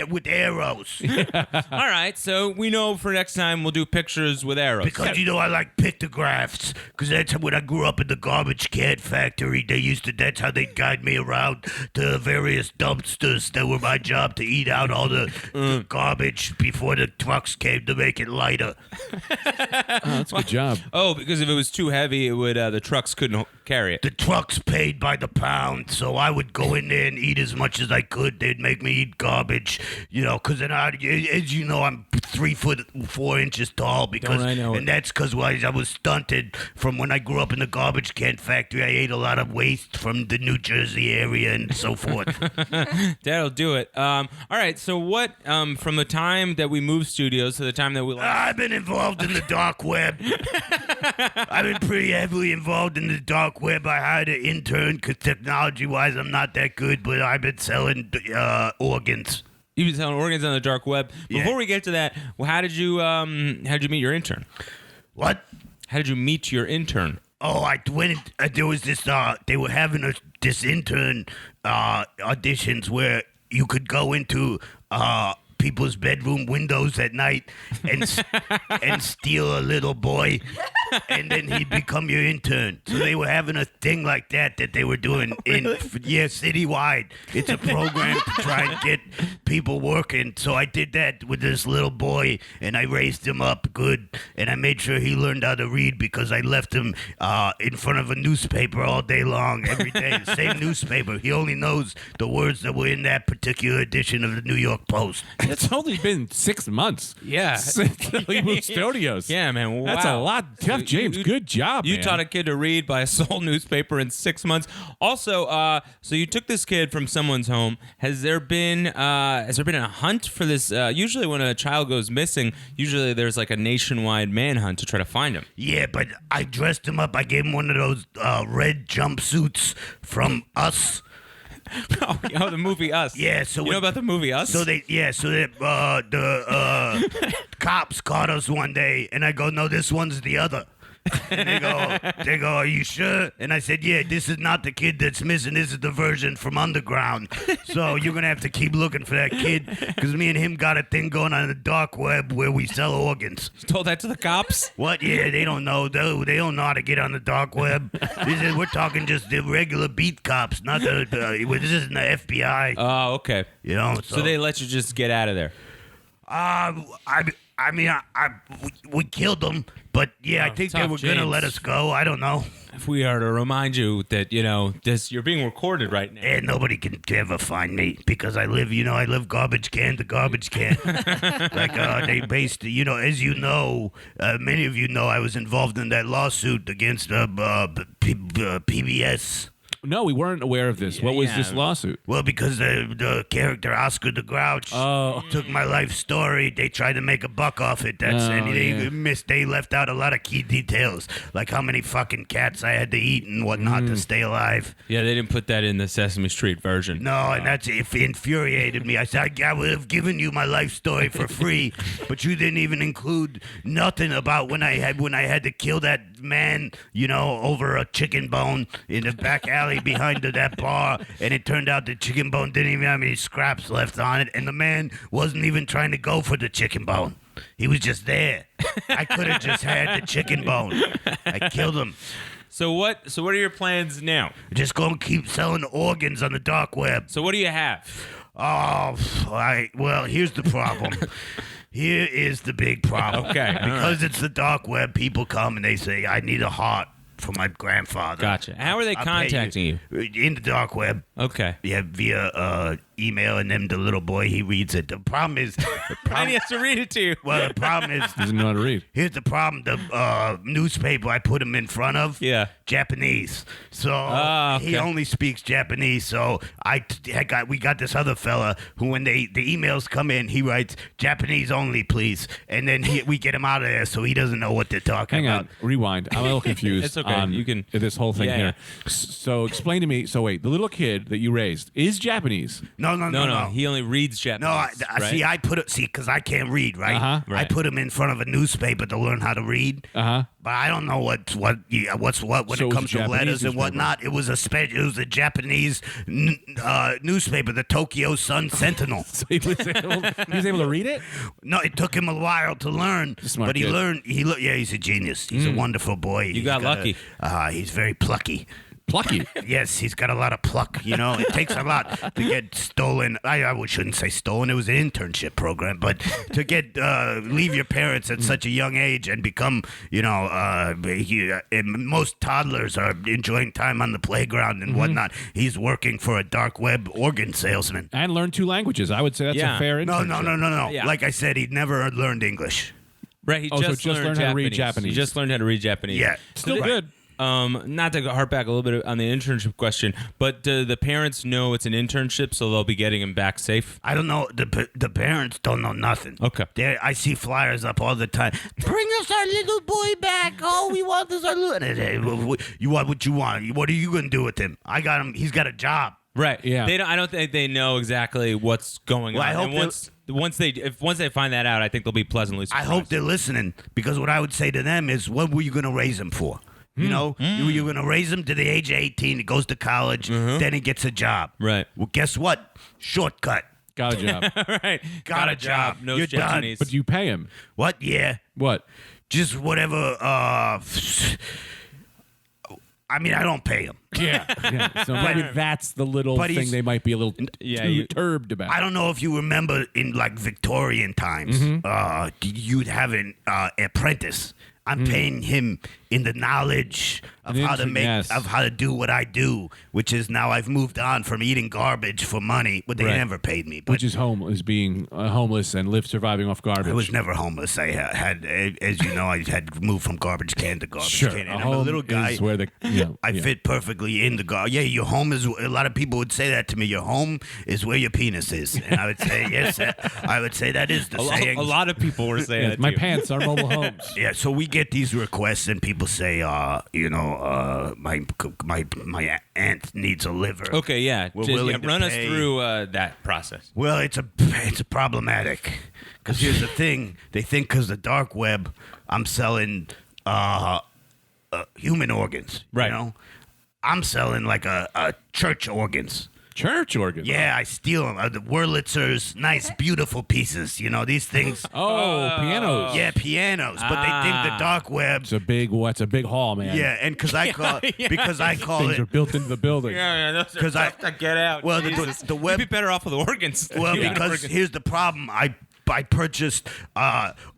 with arrows. All right, so we know for next time we'll do pictures with arrows. Because I like pictographs. Because that's when I grew up in the garbage can factory. That's how they guide me around to various dumpsters that were my job to eat out all the garbage before the trucks came to make it lighter. That's a good job. Oh, because if it was too heavy, it would the trucks couldn't carry it. The trucks paid by the pound, so I would go in there and eat as much as I could. They'd make me eat garbage, because then as you know, I'm 3'4" tall because, Don't I know it. and that's because I was stunted from when I grew up in the garbage can factory. I ate a lot of waste from the New Jersey area and so forth. That'll do it. All right, so what from the time that we moved studios to the time that we left? I've been involved in the dark web. I've been pretty heavily involved in the dark web. I hired an intern because technology-wise, I'm not that good, but I've been selling organs. You've been selling organs on the dark web. Yeah. Before we get to that, well, how did you meet your intern? What? How did you meet your intern? Oh, I went. There was this. They were having this intern auditions where you could go into people's bedroom windows at night and steal a little boy, and then he'd become your intern. So they were having a thing like that they were doing citywide. It's a program to try and get people working. So I did that with this little boy, and I raised him up good, and I made sure he learned how to read because I left him in front of a newspaper all day long, every day, the same newspaper. He only knows the words that were in that particular edition of the New York Post. It's only been 6 months. Yeah. Since he moved studios. Yeah, man. Wow. That's a lot. Jeff James, good job, You man. taught a kid to read by a sole newspaper in 6 months. Also, so you took this kid from someone's home. Has there been a hunt for this? Usually, when a child goes missing, usually there's like a nationwide manhunt to try to find him. Yeah, but I dressed him up. I gave him one of those red jumpsuits from Us. Oh, the movie Us. Yeah, so you know about the movie Us? So the cops caught us one day, and I go, no, this one's the other. And they go, are you sure? And I said, yeah, this is not the kid that's missing. This is the version from Underground. So you're going to have to keep looking for that kid because me and him got a thing going on the dark web where we sell organs. You told that to the cops? What? Yeah, they don't know. They don't know how to get on the dark web. We're talking just the regular beat cops, not the this isn't the FBI. Oh, okay. You know, So they let you just get out of there. We killed them, but yeah, I think they tough, were gonna James. let us go. I don't know. If we are to remind you that, you're being recorded right now. And nobody can ever find me because I live garbage can to garbage can. They based, as many of you know, I was involved in that lawsuit against PBS. No, we weren't aware of this. What was this lawsuit? Well, because the character Oscar the Grouch took my life story. They tried to make a buck off it. They left out a lot of key details, like how many fucking cats I had to eat and whatnot to stay alive. Yeah, they didn't put that in the Sesame Street version. No, and it infuriated me. I said, I would have given you my life story for free, but you didn't even include nothing about when I had to kill that man, over a chicken bone in the back alley behind that bar, and it turned out the chicken bone didn't even have any scraps left on it, and the man wasn't even trying to go for the chicken bone. He was just there. I could have just had the chicken bone. I killed him. So what are your plans now? Just gonna keep selling organs on the dark web. So what do you have? Well, here's the problem. Here is the big problem. Okay, Because it's the dark web, people come and they say, I need a heart for my grandfather. Gotcha. How are they contacting you? In the dark web. Okay. Yeah, via email, and then the little boy, he reads it. The problem is... And he has to read it to you. Well, the problem is... Doesn't know how to read. Here's the problem. The newspaper I put him in front of, Japanese. So he only speaks Japanese. So we got this other fella who, when the emails come in, he writes, Japanese only, please. And then we get him out of there so he doesn't know what they're talking Hang about. on, rewind. I'm a little confused It's okay. on You can- this whole thing Yeah, here. So explain to me. So wait, the little kid that you raised is Japanese. No. He only reads Japanese. I put it. See, because I can't read, right? Uh-huh. I Right. put him in front of a newspaper to learn how to read. But I don't know what's what when So it it was comes to Japanese letters and newspaper. whatnot. It was a Japanese newspaper, the Tokyo Sun Sentinel. So he was able to read it. No, it took him a while to learn, Smart but he kid. learned. He's a genius. He's a wonderful boy. You got lucky. He's very plucky. Plucky. Yes, he's got a lot of pluck. It takes a lot to get stolen. I shouldn't say stolen. It was an internship program, but to get leave your parents at such a young age and become, most toddlers are enjoying time on the playground and whatnot. He's working for a dark web organ salesman. And learn 2 languages. I would say that's a fair No. internship. Yeah. Like I said, he never learned English. Right, he Oh, so just just learned learned how to read He Japanese. just learned how to read Japanese. Yeah. Still Right. good. Not to harp back a little bit on the internship question, but do the parents know it's an internship, so they'll be getting him back safe? I don't know. The parents don't know nothing. Okay. I see flyers up all the time. Bring us our little boy back. Oh, we want this. You want what you want. What are you going to do with him? I got him. He's got a job. Right. Yeah. I don't think they know exactly what's going Well, on. I hope And once they find that out, I think they'll be pleasantly I surprised. hope they're listening, because what I would say to them is, what were you going to raise him for? You're going to raise him to the age of 18. He goes to college. Then he gets a job. Right. Well, guess what? Shortcut. Got a job. Right. Got a job. No You're shit done. knees. But you pay him. What? Yeah. What? Just whatever. I mean, I don't pay him. Yeah. So maybe that's the little But thing he's- they might be a little you- turbed about. I don't know if you remember in like Victorian times, you'd have an apprentice. I'm paying him in the knowledge of An how to intern, make yes. of how to do what I do, which is now I've moved on from eating garbage for money, but they Right. never paid me. But Which is being homeless and surviving off garbage. I was never homeless. I had, as you know, I had moved from garbage can to garbage sure. can, A and I'm a home little guy. is where the I fit perfectly in the garbage. Yeah, your home is. A lot of people would say that to me. Your home is where your penis is, and I would say yes. I would say that is the saying. A lot of people were saying that my to you. pants are mobile homes. Yeah, so we get these requests, and people say, my aunt needs a liver. Okay, yeah. We're Just, willing to run us pay. through that process. Well, it's problematic because here's the thing: they think because the dark web, I'm selling human organs. Right. You know, I'm selling like a church organs. Church organ. Yeah, I steal them. The Wurlitzer's nice, beautiful pieces. You know, these things. Oh, pianos. Yeah, pianos. But they think the dark web. It's a big hall, man. Yeah, and because I call Things it. are built into the building. Yeah, those are 'Cause I- tough to get out. Well, Jesus. the You'd web. be better off with organs. Well, Yeah. because here's the problem. I purchased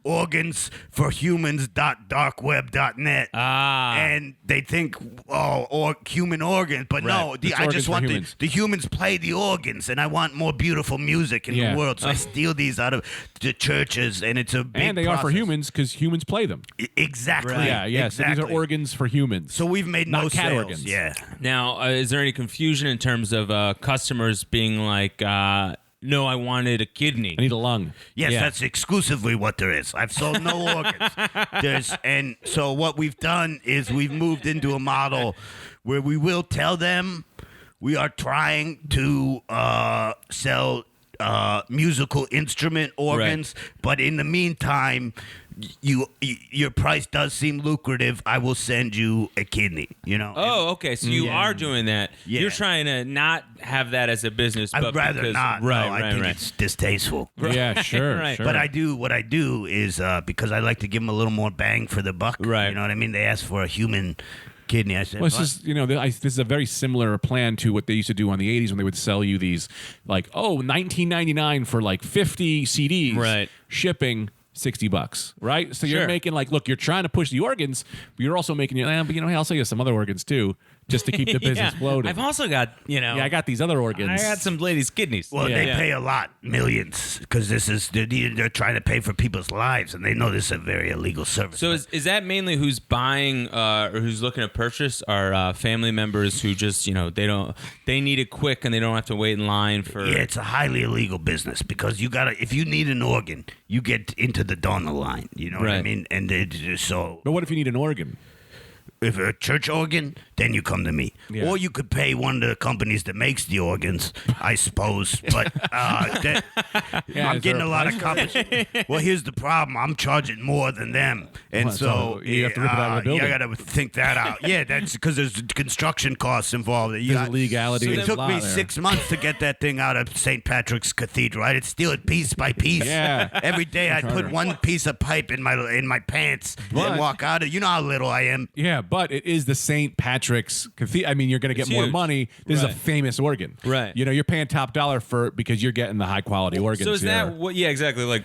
organs for humans.darkweb.net. And they think, or human organs. But no, It's I organs just for want humans. the humans play the organs, and I want more beautiful music in Yeah. the world. So I steal these out of the churches, and it's a big And they are for process. humans because humans play them. Exactly. Yeah, yeah. So Exactly. these are organs for humans. So we've made Not no cat sales. organs. Yeah. Now, is there any confusion in terms of customers being like, no, I wanted a kidney? I need a lung. Yes, Yeah. that's exclusively what there is. I've sold no organs. And so what we've done is we've moved into a model where we will tell them we are trying to sell musical instrument organs, but in the meantime, your price does seem lucrative. I will send you a kidney. You know. Oh, okay. So you are doing that. Yeah. You're trying to not have that as a business. I'd but rather because, not. Right, No, I right, think right. it's distasteful. Yeah, sure. Right. sure. But what I do is because I like to give them a little more bang for the buck. Right. You know what I mean? They ask for a human kidney. I said, Well, it's just, this is a very similar plan to what they used to do on the 80s when they would sell you these, like, $19.99 for like 50 CDs. Right. Shipping $60, right? So Sure. you're making like, look, you're trying to push the organs, but you're also making but hey, I'll sell you some other organs too, just to keep the business Yeah. floating. I've also got, yeah, I got these other organs. I got some ladies' kidneys. well, Yeah. they pay a lot, millions, because they're trying to pay for people's lives, and they know this is a very illegal service. So is that mainly who's buying or who's looking to purchase are family members who just they need it quick and they don't have to wait in line for yeah, it's a highly illegal business because if you need an organ, you get into the donor line. You know what I Right. mean? And so But what if you need an organ? if a church organ, then you come to me. Yeah. Or you could pay one of the companies that makes the organs, I suppose. But Yeah, I'm is getting there a a lot of price? competition. Well, here's the problem. I'm charging more than them. And Well, so you have to rip it out of the you building. got to think that out. Yeah, that's because there's construction costs involved. There's legality. It There's a took lot me there. 6 months to get that thing out of St. Patrick's Cathedral. I had to steal it piece by piece. Yeah. Every day I'd put one piece of pipe in my pants But- and walk out. You know how little I am. Yeah, but it is the St. Patrick's Cathedral. I mean, you're going to get It's more huge. money. This Right. is a famous organ. Right. You're paying top dollar because you're getting the high quality organs. So is here. that what? Yeah, exactly. Like,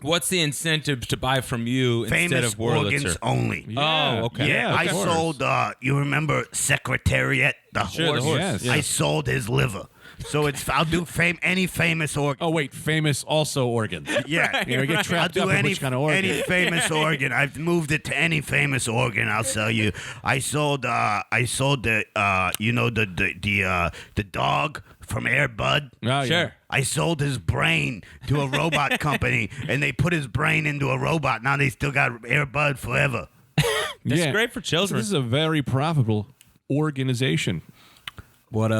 what's the incentive to buy from you instead Famous of Wurlitzer? organs only. Yeah. Oh, okay. Yeah, of I course. sold. You remember Secretariat, the Sure, the horse? horse. Yes. Yeah. I sold his liver. So I'll do any famous organ. Oh wait, famous also organs. Yeah, You get I'll trapped do up in any which kind of organ. any famous organ. I've moved it to any famous organ. I'll sell you. I sold the the dog from Air Bud. Oh, yeah. Sure. I sold his brain to a robot company, and they put his brain into a robot. Now they still got Air Bud forever. That's great for So children. this is a very profitable organization. What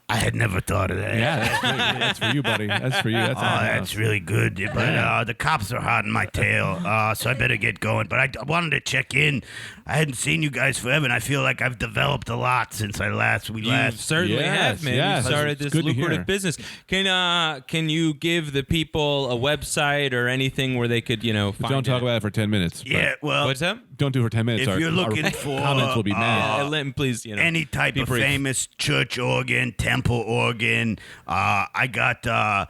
I had never thought of that. Yeah, that's for you, buddy. That's for you. That's That's really good. But the cops are hot in my tail, so I better get going. But I wanted to check in. I hadn't seen you guys forever, and I feel like I've developed a lot since we You last. certainly Yes, have, man. yes. You started It's this good to lucrative hear. business. Can you give the people a website or anything where they could, find Don't talk about it for 10 minutes. but Yeah, well, What's up? Don't do it for 10 minutes. if Our- you're looking our for comments will be mad. Please, any type be of brief. famous church organ, temple organ, I got that.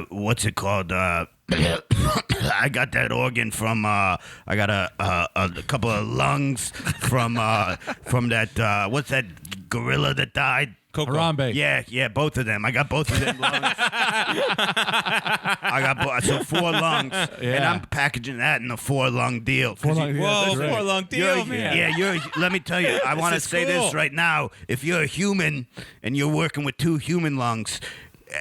What's it called? I got that organ from. I got a couple of lungs from that. What's that gorilla that died? Coco. Harambe. Yeah, both of them. I got both of them lungs. I got so 4 lungs, and I'm packaging that in a 4-lung deal. 4 lung- yeah, Whoa, that's right. 4 long deal, man. Let me tell you, I want to is say cool. this right now. If you're a human and you're working with 2 human lungs,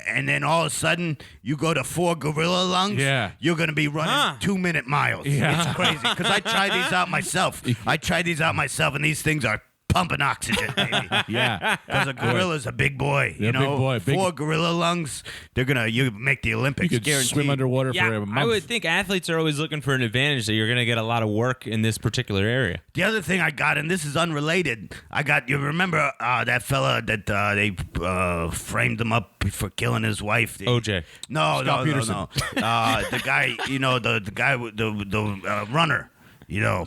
and then all of a sudden you go to 4 gorilla lungs, Yeah. you're going to be running 2-minute miles. Yeah. It's crazy because I tried these out myself. And these things are pumping oxygen, baby. Yeah. Because a gorilla's a big boy, They're you a big know. boy, big- 4 gorilla lungs, you make the You Olympics. could guaranteed. swim underwater for a Yeah, month. I would think athletes are always looking for an advantage that you're going to get a lot of work in this particular area. The other thing I got, and this is unrelated, you remember that fella that they framed him up for killing his wife? OJ. No. Peterson. The guy, the guy with the runner,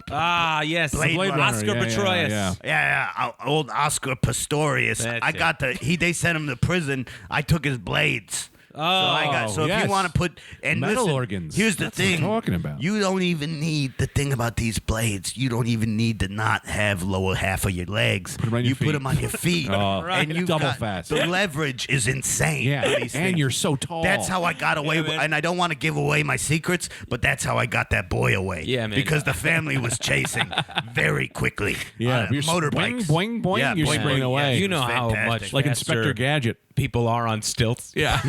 Ah, yes. Blade Runner. Oscar Yeah, Pistorius. yeah. Yeah, old Oscar Pistorius. That's I it. got they sent him to prison. I took his blades. Oh, So if yes. you want to put Metal listen, organs. Here's the That's what I'm thing. talking about. You don't even need the thing about these blades. You don't even need to not have lower half of your legs. Put 'em on your you put feet. them on your feet, Oh, and you double got, fast. The leverage is insane. Yeah, for these and things. you're so tall. That's how I got away, Yeah, with, man. and I don't want to give away my secrets, but that's how I got that boy away. Yeah, man. Because the family was chasing very quickly. Yeah, you're motorbikes. boing, boing, Yeah, you're boing, sprinting boing. away. Yeah, You know it was how fantastic. much like faster Inspector Gadget. people are on stilts. Yeah.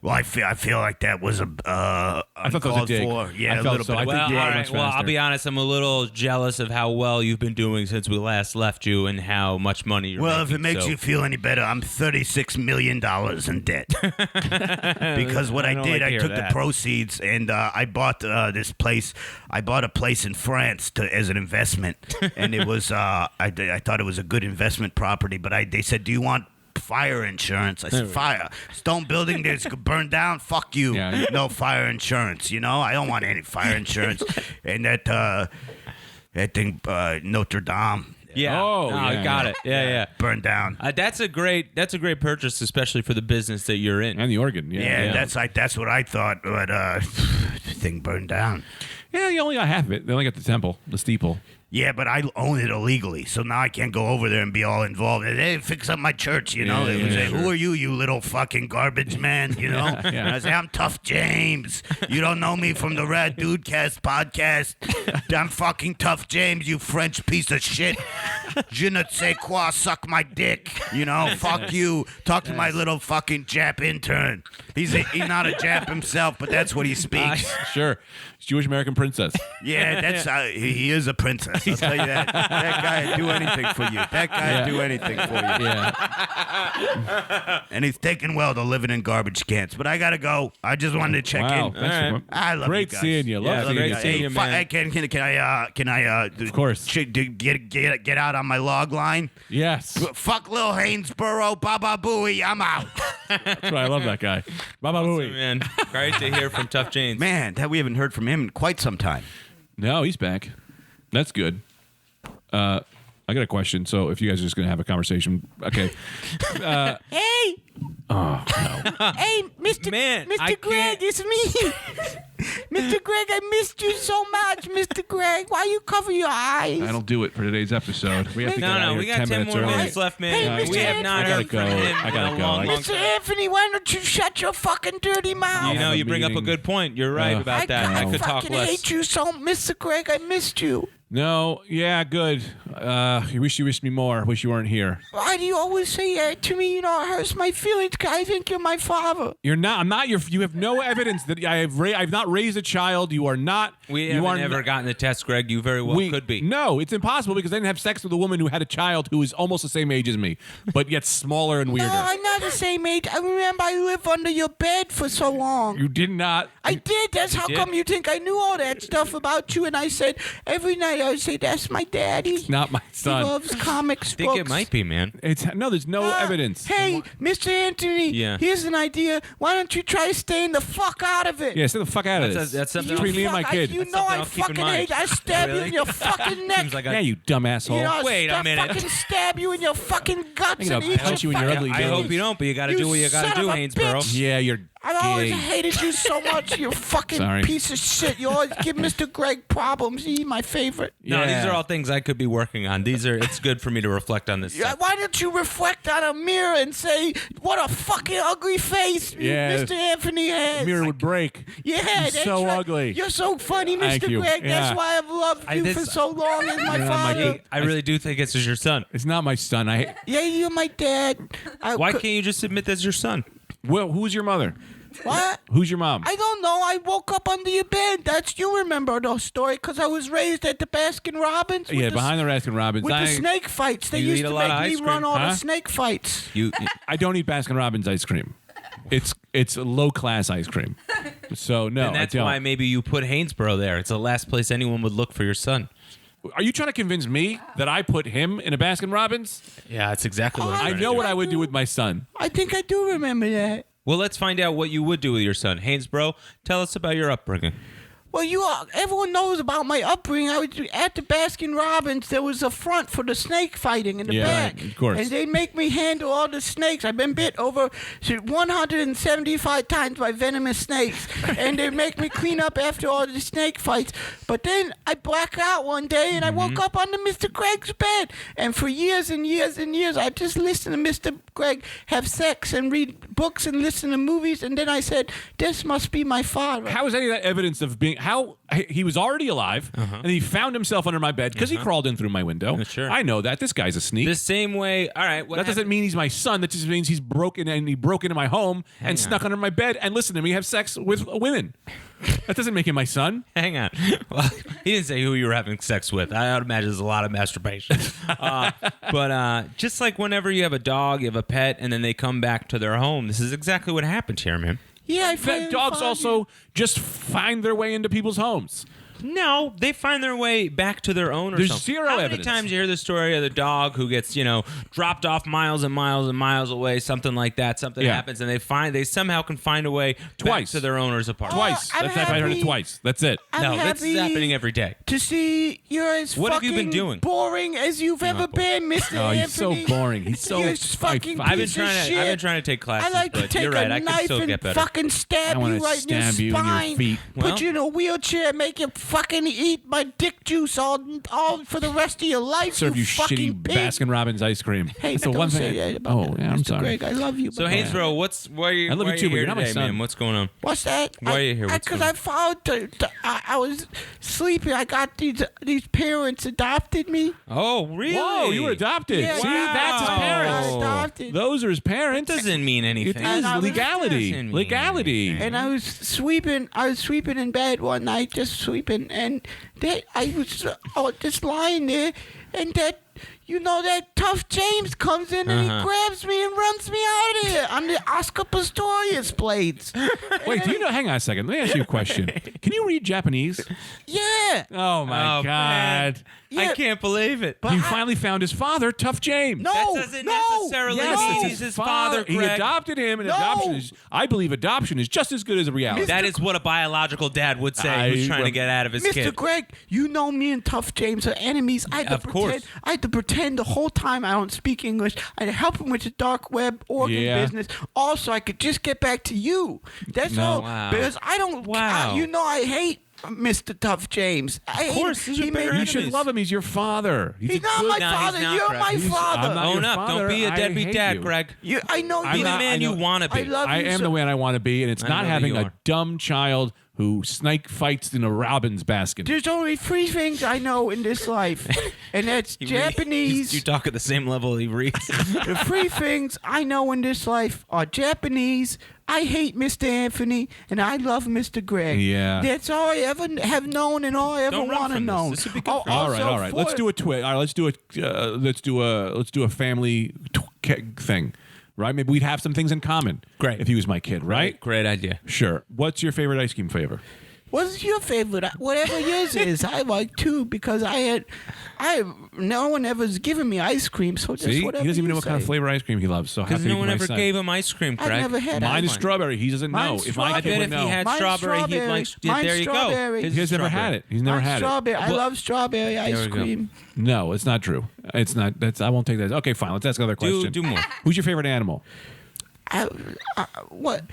Well, I feel like that was thought that was a uncalled dig. for. Yeah, I a felt little so. bit. I think Well, you all are right. much Well, I'll faster. be honest. I'm a little jealous of how well you've been doing since we last left you and how much money you're Well, if making. it makes So- you feel any better, I'm $36 million in debt. Because what I don't did, like to I hear took that. the proceeds and I bought this place. I bought a place in France as an investment, and it was I thought it was a good investment property. But they said, "Do you want fire insurance?" I said, "Fire, stone building that's burned down. Fuck you. Yeah. No fire insurance. I don't want any fire insurance." And that thing, Notre Dame. Yeah. Oh, I yeah, got yeah. it. Yeah. Burned down. That's a great purchase, especially for the business that you're in. And the organ. Yeah. Yeah, that's what I thought, but the thing burned down. Yeah, you only got half of it. They only got the temple, the steeple. Yeah, but I own it illegally, so now I can't go over there and be all involved. Hey, fix up my church, Yeah, They would yeah, say, sure. "Who are you, you little fucking garbage man?" Yeah. And I say, "I'm Tough James. You don't know me from the Rad Dudecast podcast. I'm fucking Tough James, you French piece of shit. Je ne sais quoi, suck my dick. Fuck you. Talk to my little fucking Jap intern. He's not a Jap himself, but that's what he speaks." Sure. Jewish American princess. Yeah, that's he is a princess. I'll tell you that. That guy would do anything for you. That guy would do anything for you. Yeah. And he's taken well to living in garbage cans. But I gotta go. I just wanted to check Wow. in. Thanks All for right. I love Great you guys. seeing you. Love Yeah, seeing great you. seeing you, Hey, man. can I Of course. get out on my log line? Yes. Fuck Lil Hainsborough, Baba Booey, I'm out. That's why I love that guy. Baba Booey. Man, great to hear from Tough James. Man, we haven't heard from him in quite some time. No, he's back. That's good. I got a question. So if you guys are just going to have a conversation, okay. Hey! Oh, Hey, Mr. Man, Mr. I Greg, can't- it's me. Mr. Greg, I missed you so much, Mr. Greg. Why you cover your eyes? that'll do it for today's episode. We have to get out No, of we here got 10 10 minutes more early. minutes left, man. Hey, we Mr. have not I gotta heard from go. him I in gotta a go. long, long Mr. time. Anthony, why don't you shut your fucking dirty mouth? You know, have a you bring up a meeting. good point. You're right about that. I could talk fucking less. hate you so, Mr. Greg. I missed you. No, yeah, good. You wish you wished me more. Wish you weren't here. Why do you always say that to me? You know, it hurts my feelings 'cause I think you're my father. You're not. I'm not. You have no evidence that I've not raised a child. You are not. We you haven't are ever gotten the test, Greg. You very well could be. No, it's impossible because I didn't have sex with a woman who had a child who is almost the same age as me, but yet smaller and weirder. No, I'm not the same age. I remember I lived under your bed for so long. You did not. I did. That's how did? come you think I knew all that stuff about you. And I said, every night I would say, that's my daddy. Not my He son. loves comics I think books. it might be, man. There's no evidence. Hey, Mr. Anthony, Yeah. here's an idea. Why don't you try staying the fuck out of it? Yeah, stay the fuck out of this. That's something. Between me and my kid. You That's know something I I'll keep in fucking mind. hate. I stab you Really? in your fucking neck. Seems like Yeah, you dumb asshole. You know, Wait a minute. fucking stab you in your fucking guts I'm and gonna eat punch your you in your fucking ugly I nose. hope you don't, but you got to You do what you got son to do, of a Hainesboro. bitch. Yeah, you're I've always gay. hated you so much, you fucking Sorry. piece of shit. You always give Mr. Greg problems. He's my favorite. No, these Yeah. are all things I could be working on. It's good for me to reflect on this Yeah, stuff. why don't you reflect on a mirror and say, what a fucking ugly face Yeah. Mr. Anthony has? mirror would break. Yeah, You're that's so right. ugly. You're so funny, Thank Mr. you. Greg. Yeah. That's why I've loved you for so long as my You're not my father. kid. I really do think this is your son. It's not my son. Yeah, you're my dad. Why can't you just admit that's your son? Well, who's your mother? What? Who's your mom? I don't know. I woke up under your bed. That's you remember the story because I was raised at the Baskin Robbins. with Yeah, the- behind the Baskin Robbins. with the I snake fights. They You used eat a to lot of make ice me run cream, all huh? the snake fights. You don't eat Baskin Robbins ice cream. It's low class ice cream. So no, and that's I don't. why maybe you put Hainesboro there. It's the last place anyone would look for your son. Are you trying to convince me that I put him in a Baskin Robbins? Yeah, that's exactly what I know what I would do with my son. I think I do remember that. Well, let's find out what you would do with your son. Hainesboro, tell us about your upbringing. Well, everyone knows about my upbringing. I was at the Baskin Robbins. There was a front for the snake fighting in the Yeah, back. right, of course. And they'd make me handle all the snakes. I've been bit over 175 times by venomous snakes. And they'd make me clean up after all the snake fights. But then I black out one day and I woke up under Mr. Greg's bed. And for years and years and years, I just listened to Mr. Greg have sex and read books and listen to movies. And then I said, this must be my father. How is any of that evidence of being how he was already alive and he found himself under my bed because he crawled in through my window? Sure. I know that this guy's a sneak. The same way, all right. What That doesn't mean he's my son. That just means he broke into my home and snuck under my bed and listened to me have sex with women. That doesn't make him my son. Hang on. Well, he didn't say who you were having sex with. I would imagine there's a lot of masturbation. But just like whenever you have a dog, you have a pet, and then they come back to their home, this is exactly what happened here, man. Yeah, I That finally dogs found also you. just find their way into people's homes. No, they find their way back to their owner. There's zero How evidence. many times you hear the story of the dog who gets, dropped off miles and miles and miles away, something like that, something Yeah. happens, and they somehow can find a way Twice. back to their owner's apartment. Twice. I'm That's I heard it happy. twice. That's it. I'm No, that's happy happening every day. to see you're as What have fucking you been doing? boring as you've ever been, Mr. Oh, he's so Anthony. boring. He's so You're fucking I've been piece of trying to shit. I've been trying to take classes, I like to but take you're right. a I can knife still and get better. fucking stab I wanna you right in your stab you in your spine. feet. Well- Put you in a wheelchair, make you fucking eat my dick juice all for the rest of your life. Serve you fucking shitty pig. Baskin Robbins ice cream. Hey, That's the don't one say thing. that about Oh, yeah, I'm Mr. sorry. Greg, I love you. So but- Hainesboro, why are you, I love why you are too, but here you're not my today, son. man? What's going on? What's that? Why are you here? What's Because going I on? found I was sleeping. I got these parents adopted me. Oh, really? Whoa, you were adopted. Yeah, See, that's his wow. parents. I adopted. Those are his parents. Doesn't mean anything. It And I is was- legality. doesn't mean Legality. anything. And I was sweeping in bed one night, just sweeping, and I was just lying there, and that tough James comes in and he grabs me and runs me out of here on the Oscar Pistorius blades. Wait, do you know? Hang on a second. Let me ask you a question. Can you read Japanese? Yeah. Oh my Oh, God! man. I Yeah. can't believe it. But He I- finally found his father, Tough James. No, That doesn't no, necessarily Yes, mean it's he's his father, He Greg. adopted him, and No. adoption is. I believe adoption is just as good as a reality. That is what a biological dad would say I- who's trying to get out of his Mr. kid. Greg, you know me and Tough James are enemies. I had to Of pretend. course. I had to pretend the whole time I don't speak English. I had to help him with the dark web organ Yeah. business. Also, I could just get back to you. That's No. all. Wow. Because I don't. Wow. I hate Mr. Tough James. I hate course, him. these are He better made me- You should enemies. love him. He's your father. He's a not good- my No, he's father. not, You're Greg. my He's- father. I'm not Own your up. father. Don't be a I deadbeat hate dad, you. Greg. I know Be you. the man you want to I be. love I you am so- the man I want to be, and it's I not know having you a are. dumb child who snake fights in a robin's basket. There's only 3 things I know in this life, and that's Japanese. You talk at the same level he reads. The 3 things I know in this life are Japanese. I hate Mr. Anthony, and I love Mr. Greg. Yeah. That's all I ever have known, and all I ever Don't run want to from this. know. This would be good Oh, for you. All right. also Let's for- do a twist. All right, let's do a family thing, right? Maybe we'd have some things in common. Great. If he was my kid, right? Great idea. Sure. What's your favorite ice cream flavor? What's your favorite? Whatever yours is, I like too because no one ever's given me ice cream, so just See, he whatever doesn't even you know what kind of say. flavor ice cream he loves. So how Because could no he one be my ever son? gave him ice cream, I've Craig. never had Mine is ice cream. strawberry. He doesn't know. Mine's If my I kid bet would if know. he had Mine's strawberry, he'd like. strawberry. There you go. Strawberry. His He has never had strawberry. it. He's never Mine's had strawberry. I Well- love strawberry ice we go. cream. it. No, it's not true. It's not. I won't take that. Okay, fine. Let's ask another question. Do more. Who's your favorite animal? What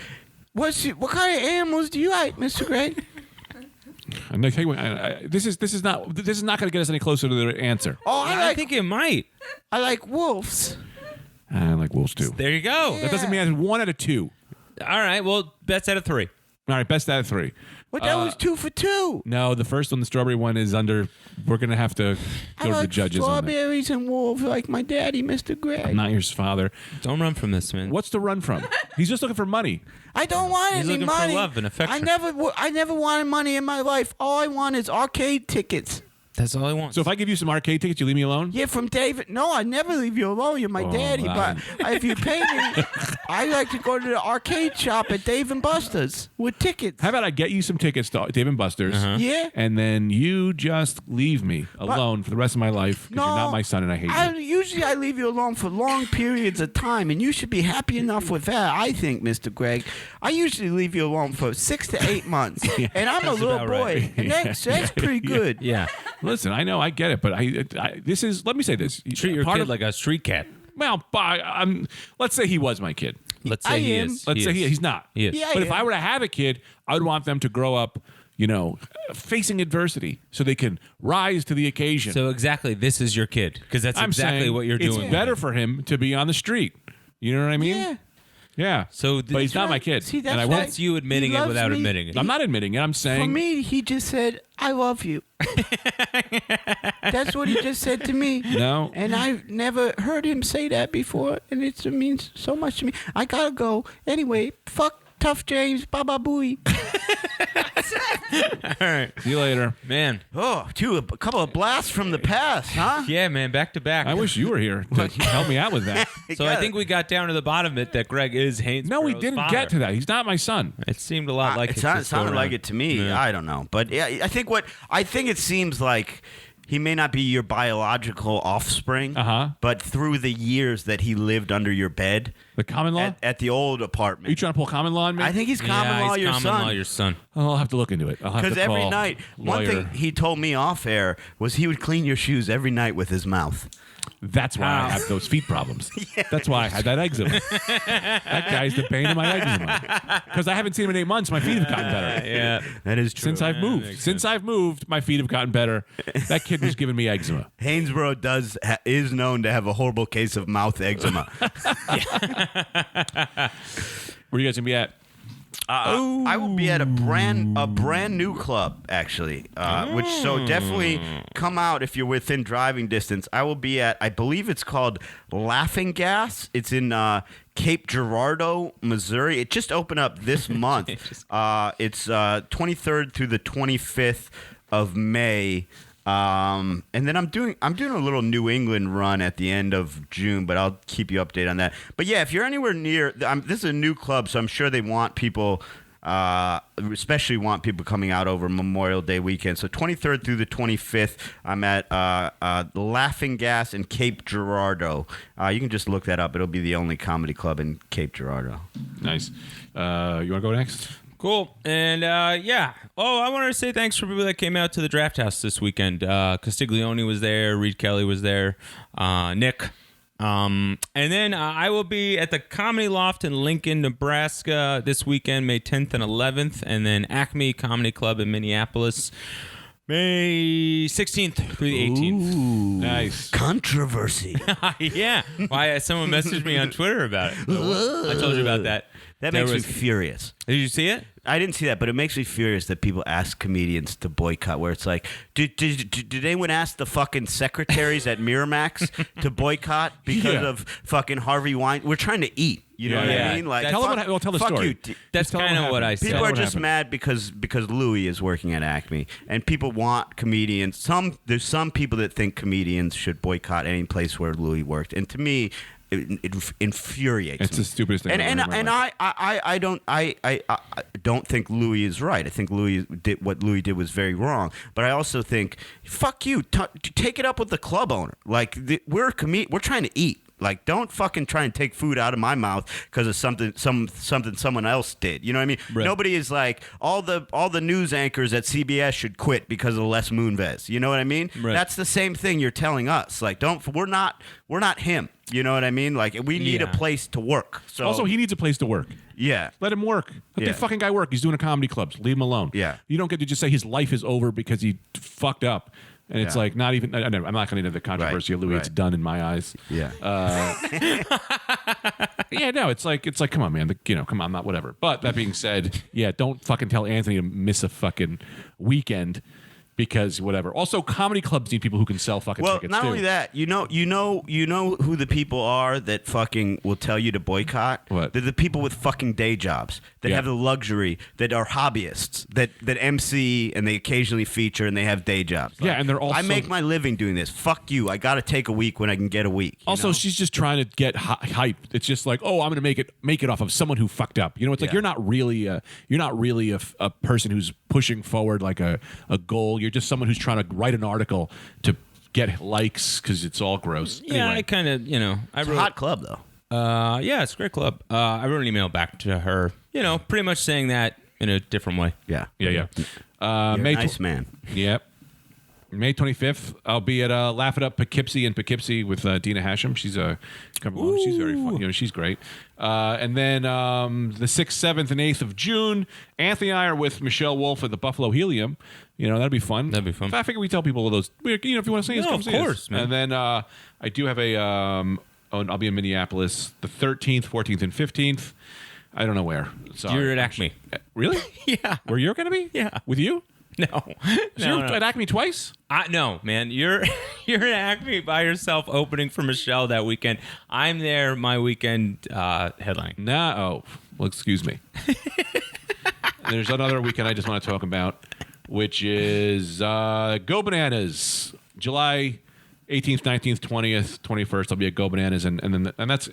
kind of animals do you like, Mr. Greg? I'm not taking- this is not going to get us any closer to the answer. Oh, I think it might. I like wolves. I like wolves too. There you go. That doesn't mean it's 1 out of 2. All right. Well, best out of 3. All right, best out of 3. But that was 2 for 2. No, the first one, the strawberry one, is under. We're gonna have to go I to the like judges on that. strawberries and wolves like my daddy, Mr. Greg. I'm not your father. Don't run from this, man. What's to run from? He's just looking for money. I don't want He's any looking for money. love and affection. I never wanted money in my life. All I want is arcade tickets. That's all I want. So if I give you some arcade tickets, you leave me alone? Yeah, from David. No, I never leave you alone. You're my daddy. wow. But if you pay me, I like to go to the arcade shop at Dave and Buster's with tickets. How about I get you some tickets to Dave and Buster's, Yeah. and then you just leave me alone for the rest of my life because you're not my son and I hate you. Usually I leave you alone for long periods of time, and you should be happy enough with that, I think, Mr. Greg. I usually leave you alone for 6 to 8 months, and I'm a little about boy, right. and that's pretty good. yeah. Listen, I know, I get it, but this is. Let me say this: Treat your Part kid of- like a street cat. Well, let's say he was my kid. Let's I say he am. is. Let's say he's not. He is. Yeah, But if yeah. I were to have a kid, I would want them to grow up, facing adversity, so they can rise to the occasion. So exactly, this is your kid because that's I'm exactly saying what you're it's doing. better for him to be on the street. You know what I mean? Yeah. Yeah. So but he's not my kid, See, that's and I right. won't. That's you admitting He it loves without me. admitting it. I'm not admitting it. I'm For saying. me, he just said, I love you. That's what he just said to me. No. And I've never heard him say that before, and it means so much to me. I gotta go. Anyway, fuck Tough James, Baba Booey. All right, See you later. man. Oh, a couple of blasts from the past, huh? Yeah, man. Back to back. I wish you were here to help me out with that. So I think we got down to the bottom of it that Greg is Haynes. No, we didn't get to that. He's not my son. It seemed a lot like it it. sounded like it to me. Yeah. I don't know, but yeah, I think it seems like he may not be your biological offspring, but through the years that he lived under your bed The common law? at the old Are you apartment, trying to pull common law on me? I think he's common law he's your common law son. your son. I'll have to look into it. I'll have Because to every call night, one lawyer. thing he told me off air was he would clean your shoes every night with his mouth. That's why I have those feet problems. That's why I had that eczema. That guy's the bane of my eczema. Because I haven't seen him in 8 months, my feet have gotten better. Yeah. That is true. Since I've moved. Since I've moved, my feet have gotten better. That kid was giving me eczema. Hainesboro is known to have a horrible case of mouth eczema. Where you guys gonna be at? I will be at a brand new club actually, which so definitely come out if you're within driving distance. I will be at, I believe it's called Laughing Gas. It's in Cape Girardeau, Missouri. It just opened up this month. It's 23rd through the 25th of May. And then I'm doing a little New England run at the end of June, but I'll keep you updated on that. But yeah, if you're anywhere near, this is a new club, so I'm sure they want people, especially want people coming out over Memorial Day weekend. So 23rd through the 25th, I'm at Laughing Gas in Cape Girardeau. You can just look that up. It'll be the only comedy club in Cape Girardeau. Nice. You want to go next? Cool. And yeah. Oh, I wanted to say thanks for people that came out to the Draft House this weekend. Castiglione was there. Reed Kelly was there. Nick. And then I will be at the Comedy Loft in Lincoln, Nebraska this weekend, May 10th and 11th. And then Acme Comedy Club in Minneapolis, May 16th through the 18th. Nice. Controversy. Yeah. Why? Someone messaged me on Twitter about it. I told you about that. That There makes me was- furious. Did you see it? I didn't see that, but it makes me furious that people ask comedians to boycott. Where it's like, did anyone ask the fucking secretaries at Miramax to boycott because Yeah. of fucking Harvey Weinstein? We're trying to eat. You know what Yeah. I mean? Like, Tell them fuck, tell the fuck story. you. That's tell them kind of what I happened. said. People Tell are what just happened. mad because Louis is working at Acme, and people want comedians. There's some people that think comedians should boycott any place where Louis worked, and to me, it infuriates It's me. the stupidest thing. And I've ever heard in my life. I don't think Louis is right. I think what Louis did was very wrong. But I also think, fuck you. Take it up with the club owner. Like we're trying to eat. Like, don't fucking try and take food out of my mouth because of something someone else did. You know what I mean? Right. Nobody is like all the news anchors at CBS should quit because of Les Moonves. You know what I mean? Right. That's the same thing you're telling us. Like, we're not him. You know what I mean? Like, we need a Yeah. place to work. So Also, he needs a place to work. yeah. Let him work. Let Yeah. the fucking guy work. He's doing a comedy clubs. Leave him alone. Yeah. You don't get to just say his life is over because he fucked up. And it's Yeah. like not even. I'm not going into the controversy of Louis. right. It's done in my eyes. Yeah. Yeah, no, it's like come on, man. Come on, not whatever. But that being said, yeah, don't fucking tell Anthony to miss a fucking weekend because whatever. Also, comedy clubs need people who can sell fucking Well, tickets not too. only that, you know who the people are that fucking will tell you to boycott. What? They're the people with fucking day jobs that Yeah. have the luxury, that are hobbyists, that MC and they occasionally feature and they have day jobs. Yeah, and they're also- I make my living doing this. Fuck you. I got to take a week when I can get a week. you Also, know? she's just trying to get hype. It's just like, oh, I'm going to make it off of someone who fucked up. It's like Yeah. you're not really a person who's pushing forward like a goal. You're just someone who's trying to write an article to get likes because it's all gross. Yeah, Anyway. I kind of, I It's a wrote. hot club though. Yeah, it's a great club. I wrote an email back to her, pretty much saying that in a different way. Yeah. Yeah. You're a May nice man. Yep. May 25th, I'll be at Laugh It Up Poughkeepsie in Poughkeepsie with Dina Hashem. She's coming along. She's very fun. She's great. And then the 6th, 7th, and 8th of June, Anthony and I are with Michelle Wolf at the Buffalo Helium. That'd be fun. That'd be fun. I figure we tell people those. If you want to see us, No, come of see us. course, man. And then I do have I'll be in Minneapolis the 13th, 14th, and 15th. I don't know where. Sorry. You're at Acme. Really? Yeah. Where you're going to be? Yeah. With you? No. So you're at Acme twice? No, man. You're at Acme by yourself opening for Michelle that weekend. I'm there my weekend headline. No. Oh, well, excuse me. There's another weekend I just want to talk about, which is Go Bananas, July 18th, 19th, 20th, 21st. I'll be at Go Bananas, and then that's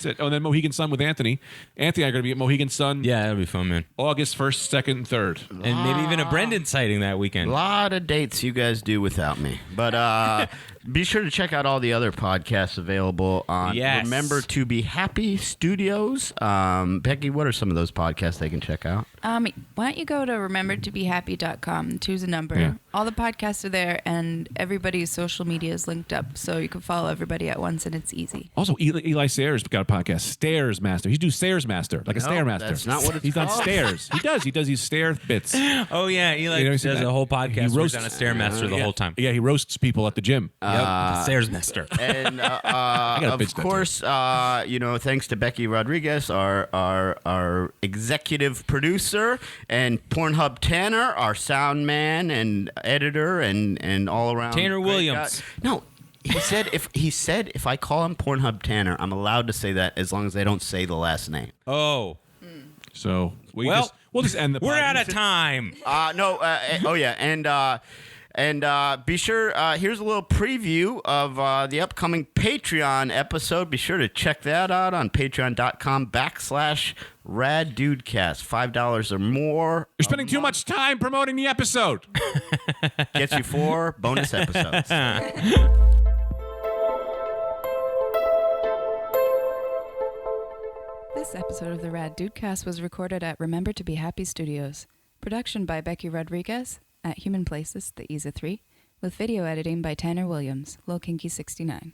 it. Oh, and then Mohegan Sun with Anthony. Anthony, I'm going to be at Mohegan Sun. Yeah, that'll be fun, man. August 1st, 2nd, and 3rd. And maybe even a Brendan sighting that A weekend. lot of dates you guys do without me. But be sure to check out all the other podcasts available on Yes. Remember to Be Happy Studios. Becky, what are some of those podcasts they can check out? Why don't you go to remembertobehappy.com, choose a number. Yeah. All the podcasts are there, and everybody's social media is linked up, so you can follow everybody at once, and it's easy. Also, Eli Sayers got a podcast, Stairs Master. He do Stairs Master, like a No, Stair Master. that's not what it's He's on called. stairs. He does. He does these stair bits. Oh, yeah. Eli You know, does seen that? a whole podcast He where he's roasts- on a Stairmaster the whole time. Yeah, he roasts people at the gym. The Stairsmaster. And gotta of pitch that course, thanks to Becky Rodriguez, our executive producer, and Pornhub Tanner, our sound man and editor, and all around Tanner great Williams. guy. No. He said if I call him Pornhub Tanner, I'm allowed to say that as long as they don't say the last name. Oh. So we'll Well, just end the We're podcast. out of time. And be sure, here's a little preview of the upcoming Patreon episode. Be sure to check that out on patreon.com/raddudecast. $5 or more You're spending too much time promoting the episode. gets you 4 bonus episodes. This episode of the Rad Dudecast was recorded at Remember to Be Happy Studios. Production by Becky Rodriguez at Human Places, the EZA 3, with video editing by Tanner Williams, Low Kinky 69.